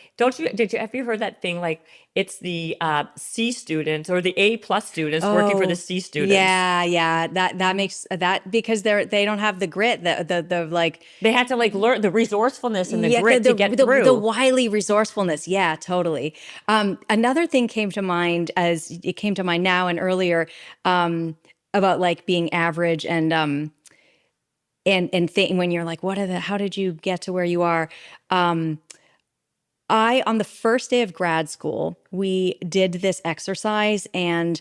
have you heard that thing? Like it's the C students or the A+ students working for the C students. Yeah. That makes that because they don't have the grit, the like They had to like learn the resourcefulness and the grit to get through. the wily resourcefulness. Yeah, totally. Another thing came to mind as it came to mind now and earlier about like being average and when you're like, how did you get to where you are? On the first day of grad school, we did this exercise and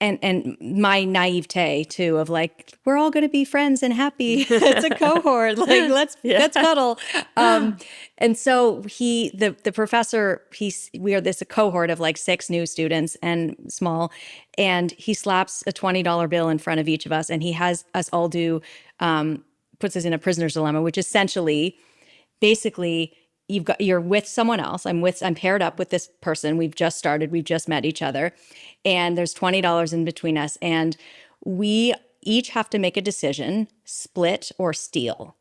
my naivete too of like, we're all going to be friends and happy. It's a cohort. Like, let's cuddle. And so the professor, we are a cohort of like 6 new students and small, and he slaps a $20 bill in front of each of us. And he has us all puts us in a prisoner's dilemma, which essentially, basically, you're with someone else. I'm paired up with this person. We've just met each other, and there's $20 in between us, and we each have to make a decision: split or steal.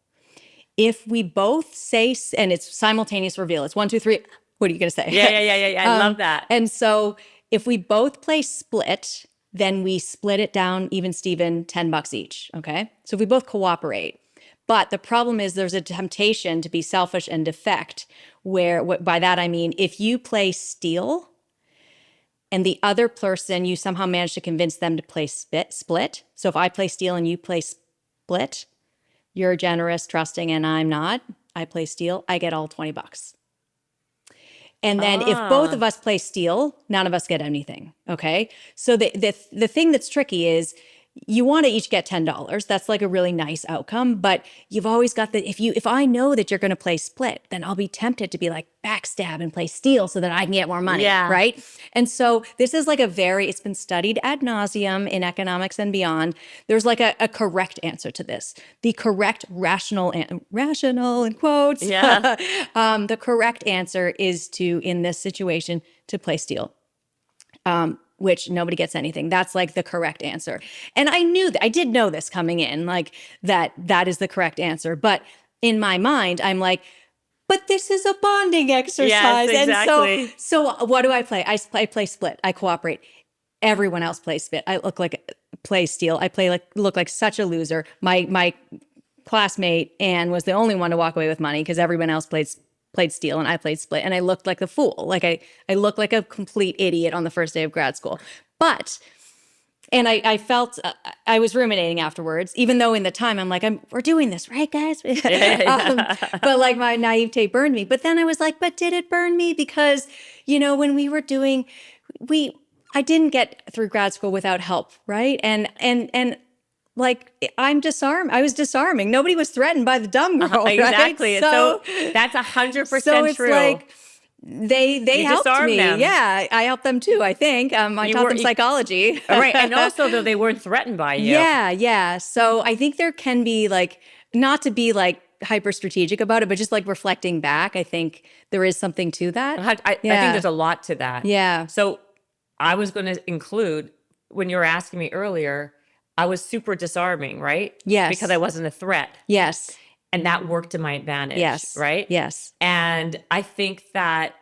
If we both say, and it's simultaneous reveal. It's 1, 2, 3. What are you going to say? Yeah. I love that. And so if we both play split, then we split it down even Steven, $10 each. Okay. So if we both cooperate. But the problem is there's a temptation to be selfish and defect, where by that I mean, if you play steal and the other person, you somehow manage to convince them to play split. So if I play steal and you play split, you're generous, trusting, and I'm not. I play steal, I get all $20. And then if both of us play steal, none of us get anything. Okay. So the thing that's tricky is you want to each get $10. That's like a really nice outcome, but you've always got if I know that you're going to play split, then I'll be tempted to be like backstab and play steal so that I can get more money. Yeah. Right. And so this is like it's been studied ad nauseum in economics and beyond. There's like a correct answer to this. The correct rational in quotes. Yeah. The correct answer is in this situation, to play steal. which nobody gets anything. That's like the correct answer. And I knew that I did know this coming in, like that is the correct answer. But in my mind, I'm like, but this is a bonding exercise. Yes, exactly. And so what do I play? I play split. I cooperate. Everyone else plays split. I play steal. I look like such a loser. My classmate Anne was the only one to walk away with money because everyone else played steal and I played split, and I looked like a fool. Like I looked like a complete idiot on the first day of grad school. And I felt I was ruminating afterwards, even though in the time I'm like, we're doing this, right, guys? But like my naivete burned me. But then I was like, but did it burn me? Because, when we were doing, I didn't get through grad school without help, right? And like I'm disarmed. I was disarming. Nobody was threatened by the dumb girl, right? Exactly. So that's 100% so it's true. like, they helped me. Them. Yeah, I helped them too, I think. I taught them psychology. Right. And also, though, they weren't threatened by you. Yeah. So I think there can be like, not to be like hyper strategic about it, but just like reflecting back, I think there is something to that. I think there's a lot to that. Yeah. So I was going to include, when you were asking me earlier, I was super disarming, right? Yes. Because I wasn't a threat. Yes. And that worked to my advantage. Yes. Right? Yes. And I think that,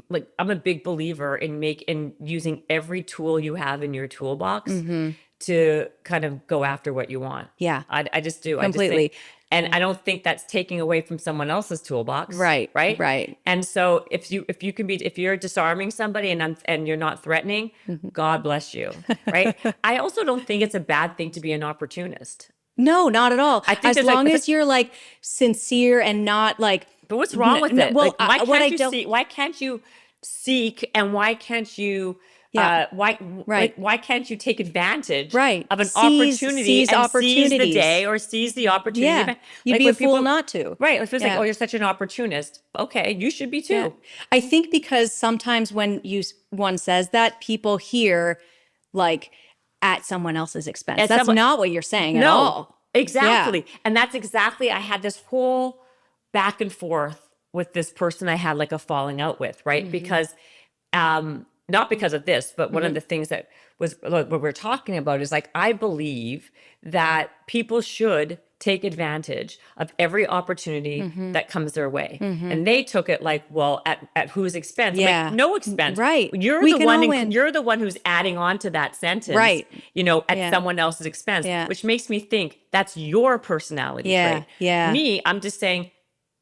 like, I'm a big believer in using every tool you have in your toolbox to kind of go after what you want. Yeah. I just do. Completely. And I don't think that's taking away from someone else's toolbox. Right. And so if you're disarming somebody and you're not threatening, God bless you. Right. I also don't think it's a bad thing to be an opportunist. No, not at all. I think as long as you're like sincere and not like. But what's wrong with it? Well, like, why can't you seek, and why can't you? Why can't you take advantage of an opportunity and seize the day or seize the opportunity? Yeah. You'd be a fool not to. Right. If it's like, oh, you're such an opportunist. Okay, you should be too. Yeah. I think because sometimes when one says that, people hear like at someone else's expense. That's not what you're saying at all. Exactly. Yeah. And that's exactly, I had this whole back and forth with this person I had like a falling out with, right? Because not because of this, but one of the things that was what we're talking about is like, I believe that people should take advantage of every opportunity that comes their way. And they took it like, well, at whose expense? Yeah. Like, no expense. Right. You're the one who's adding on to that sentence, right? At someone else's expense, which makes me think that's your personality trait. Yeah. Me, I'm just saying,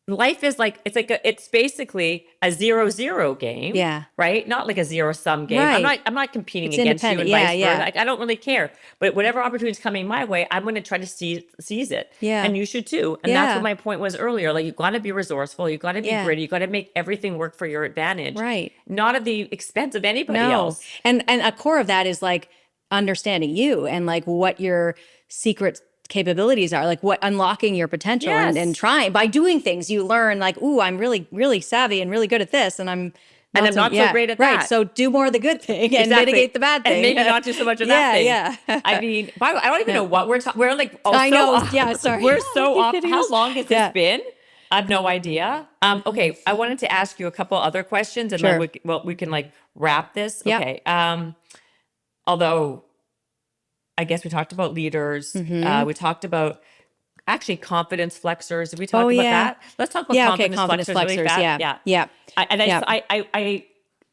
life is like, it's basically a 0-0 game. Yeah. Right? Not like a zero-sum game. Right. I'm not competing It's against you and vice versa. yeah. Like, I don't really care. But whatever opportunity is coming my way, I'm going to try to seize it. Yeah. And you should too. And that's what my point was earlier. Like, you've got to be resourceful. You've got to be gritty. You've got to make everything work for your advantage. Right. Not at the expense of anybody else. And a core of that is like understanding you and like what your secret capabilities are, like what unlocking your potential and trying. By doing things, you learn like, ooh, I'm really, really savvy and really good at this, and I'm not so great at that. Right. So do more of the good thing and mitigate the bad thing. And maybe not do so much of that thing. Yeah. I mean, by the way, I don't even know what we're talking. We're like, I know. Yeah, sorry. We're so off. How long has this been? I have no idea. Okay, I wanted to ask you a couple other questions, and then we can like wrap this. Yeah. Okay. Although I guess we talked about leaders. We talked about actually confidence flexors. Did we talk about that? Let's talk about confidence flexors. Really fast. Yeah.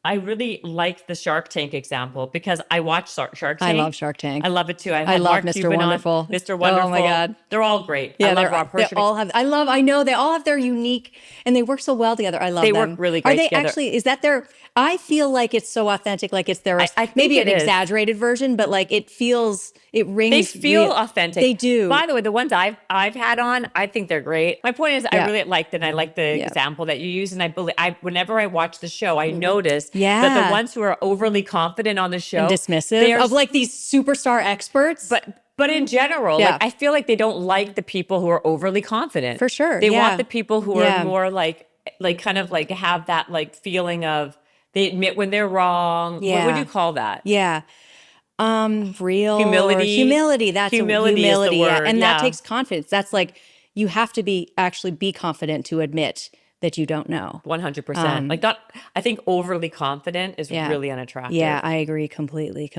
I really like the Shark Tank example because I watch Shark Tank. I love Shark Tank. I love it too. I love Mr. Wonderful. Mr. Wonderful. Oh my God. They're all great. Yeah, I love Rob Hershey. I know they all have their unique, and they work so well together. I love them. They work really great together. Actually, is that their, I feel like it's so authentic, like it's their, I think maybe it an is. Exaggerated version, but like it rings. They feel authentic. They do. By the way, the ones I've had on, I think they're great. My point is, I really liked it. And I like the example that you used. And I believe, whenever I watch the show, I notice that the ones who are overly confident on the show, and dismissive of like these superstar experts, but in general, like I feel like they don't like the people who are overly confident. For sure, they want the people who are more like kind of like have that like feeling of they admit when they're wrong. Yeah. What would you call that? Yeah. Real humility. That's humility humility. Is the word. And that takes confidence. That's like, you have to be confident to admit that you don't know. 100%. Like not, I think overly confident is Yeah. really unattractive. Yeah, I agree completely.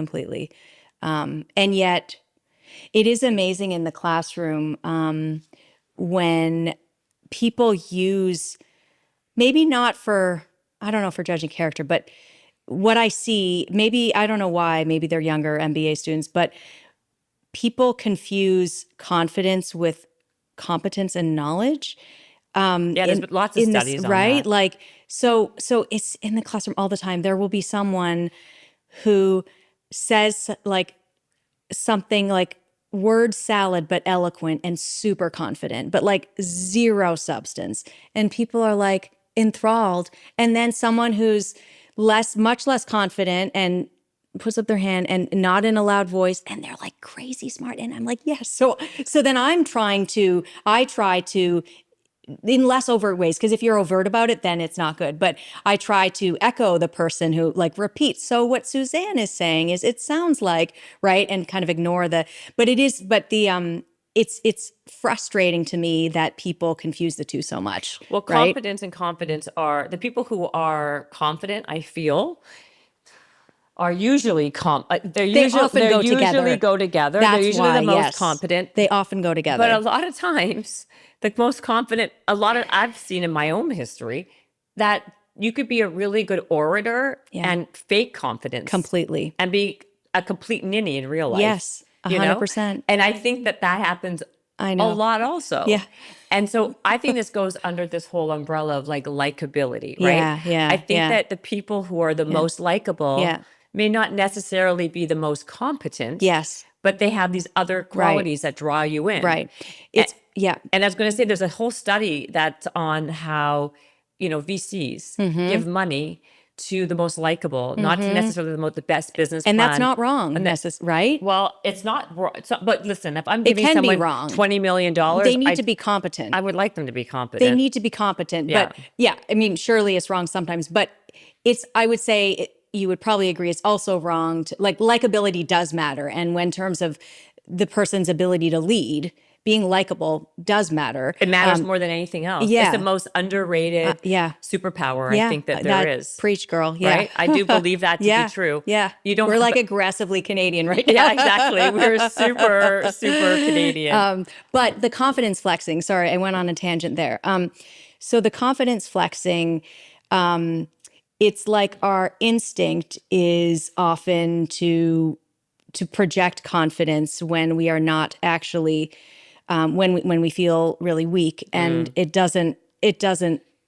And yet it is amazing in the classroom when people use, maybe not for, I don't know, for judging character, but what I see, maybe, I don't know why, maybe they're younger MBA students, but people confuse confidence with competence and knowledge. Yeah, there's lots of studies on right? that. Like, so it's in the classroom all the time. There will be someone who says like something like word salad, but eloquent and super confident, but like zero substance. And people are like enthralled. And then someone who's much less confident and puts up their hand and not in a loud voice, and they're like crazy smart. And I'm like, yes. So then I try to in less overt ways, because if you're overt about it, then it's not good. But I try to echo the person who like repeats. So what Suzanne is saying is, it sounds like, right, and kind of ignore it's frustrating to me that people confuse the two so much. Well, right? competence and confidence are the people who are confident, I feel, are usually They often go together. go together. That's They're usually why, the most yes. competent. They often go together. But a lot of times, the most confident, I've seen in my own history that you could be a really good orator and fake confidence completely. and be a complete ninny in real life. Yes, 100%. And I think that happens I know. a lot also. Yeah. And so I think this goes under this whole umbrella of like likability, right? Yeah. I think that the people who are the most likable may not necessarily be the most competent. Yes. But they have these other qualities that draw you in. Right. And I was going to say, there's a whole study that's on how, VCs give money to the most likable, not to necessarily the best business and plan. that's not wrong, right? Well, it's not wrong. But listen, if I'm giving can be someone wrong. $20 million, They need to be competent. I would like them to be competent. They need to be competent. Yeah. But I mean, surely it's wrong sometimes, but I would say you would probably agree it's also wrong to, like, likability does matter. And when in terms of the person's ability to lead, being likable does matter. It matters more than anything else. Yeah. It's the most underrated superpower I think that there is. Preach, girl. Yeah. Right? I do believe that to be true. Yeah. We're like aggressively Canadian right now. Yeah, exactly. We're super, super Canadian. But the confidence flexing, sorry, I went on a tangent there. So the confidence flexing, it's like our instinct is often to project confidence when we are not actually, when we feel really weak, and it doesn't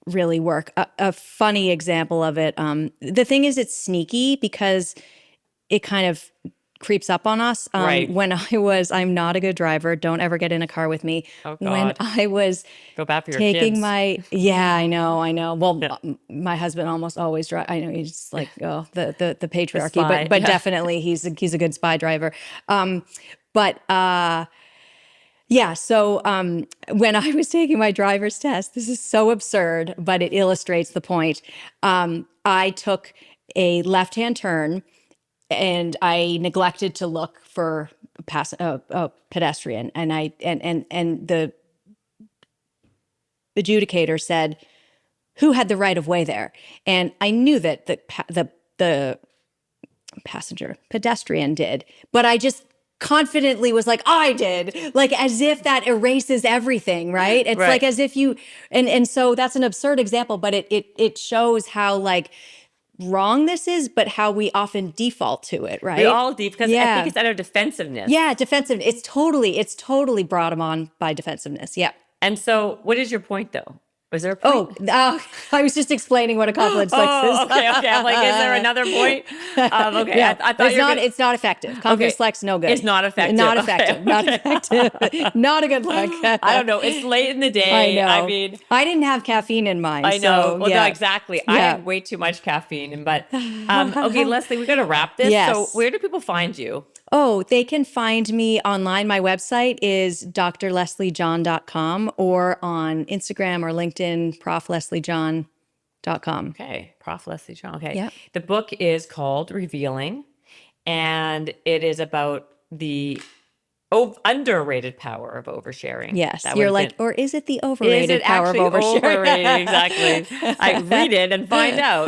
really work. A funny example of it. The thing is, it's sneaky because it kind of creeps up on us. Right. When I'm not a good driver. Don't ever get in a car with me. Oh, God. When I was Go back for your taking kids. I know. Well, my husband almost always drives. I know he's like, the patriarchy, but definitely he's a good spy driver. So when I was taking my driver's test, this is so absurd, but it illustrates the point. I took a left-hand turn, and I neglected to look for a pedestrian, and the adjudicator said, "Who had the right of way there?" And I knew that the pedestrian did, but I just confidently was like, I did, like, as if that erases everything, right? It's like as if you, and so that's an absurd example, but it shows how like wrong this is, but how we often default to it, right? We all because I think it's out of defensiveness. Yeah, defensiveness. It's totally brought them on by defensiveness. Yeah. And so what is your point though? Was there a point? I was just explaining what a confidence flex is. Okay. I'm like, is there another point? Okay. Yeah. I thought it's not effective. Confidence flex, no good. It's not effective. Not effective. Okay. Not effective. Not a good look. I don't know. It's late in the day. I know. I mean, I didn't have caffeine in mine. I know. So, well, no, exactly. I had way too much caffeine. But okay, Leslie, we got to wrap this. Yes. So where do people find you? Oh, they can find me online. My website is drlesliejohn.com, or on Instagram or LinkedIn, proflesliejohn.com. Okay, Prof. Leslie John. Okay. Yep. The book is called Revealing, and it is about the Underrated Power of Oversharing. Yes. That You're would have like, been- or is it the is overrated it power of actually oversharing? overrated? Exactly. I read it and find out.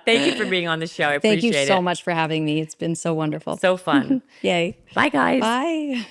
Thank you for being on the show. I Thank you appreciate so it. much for having me. It's been so wonderful. So fun. Yay. Bye, guys. Bye.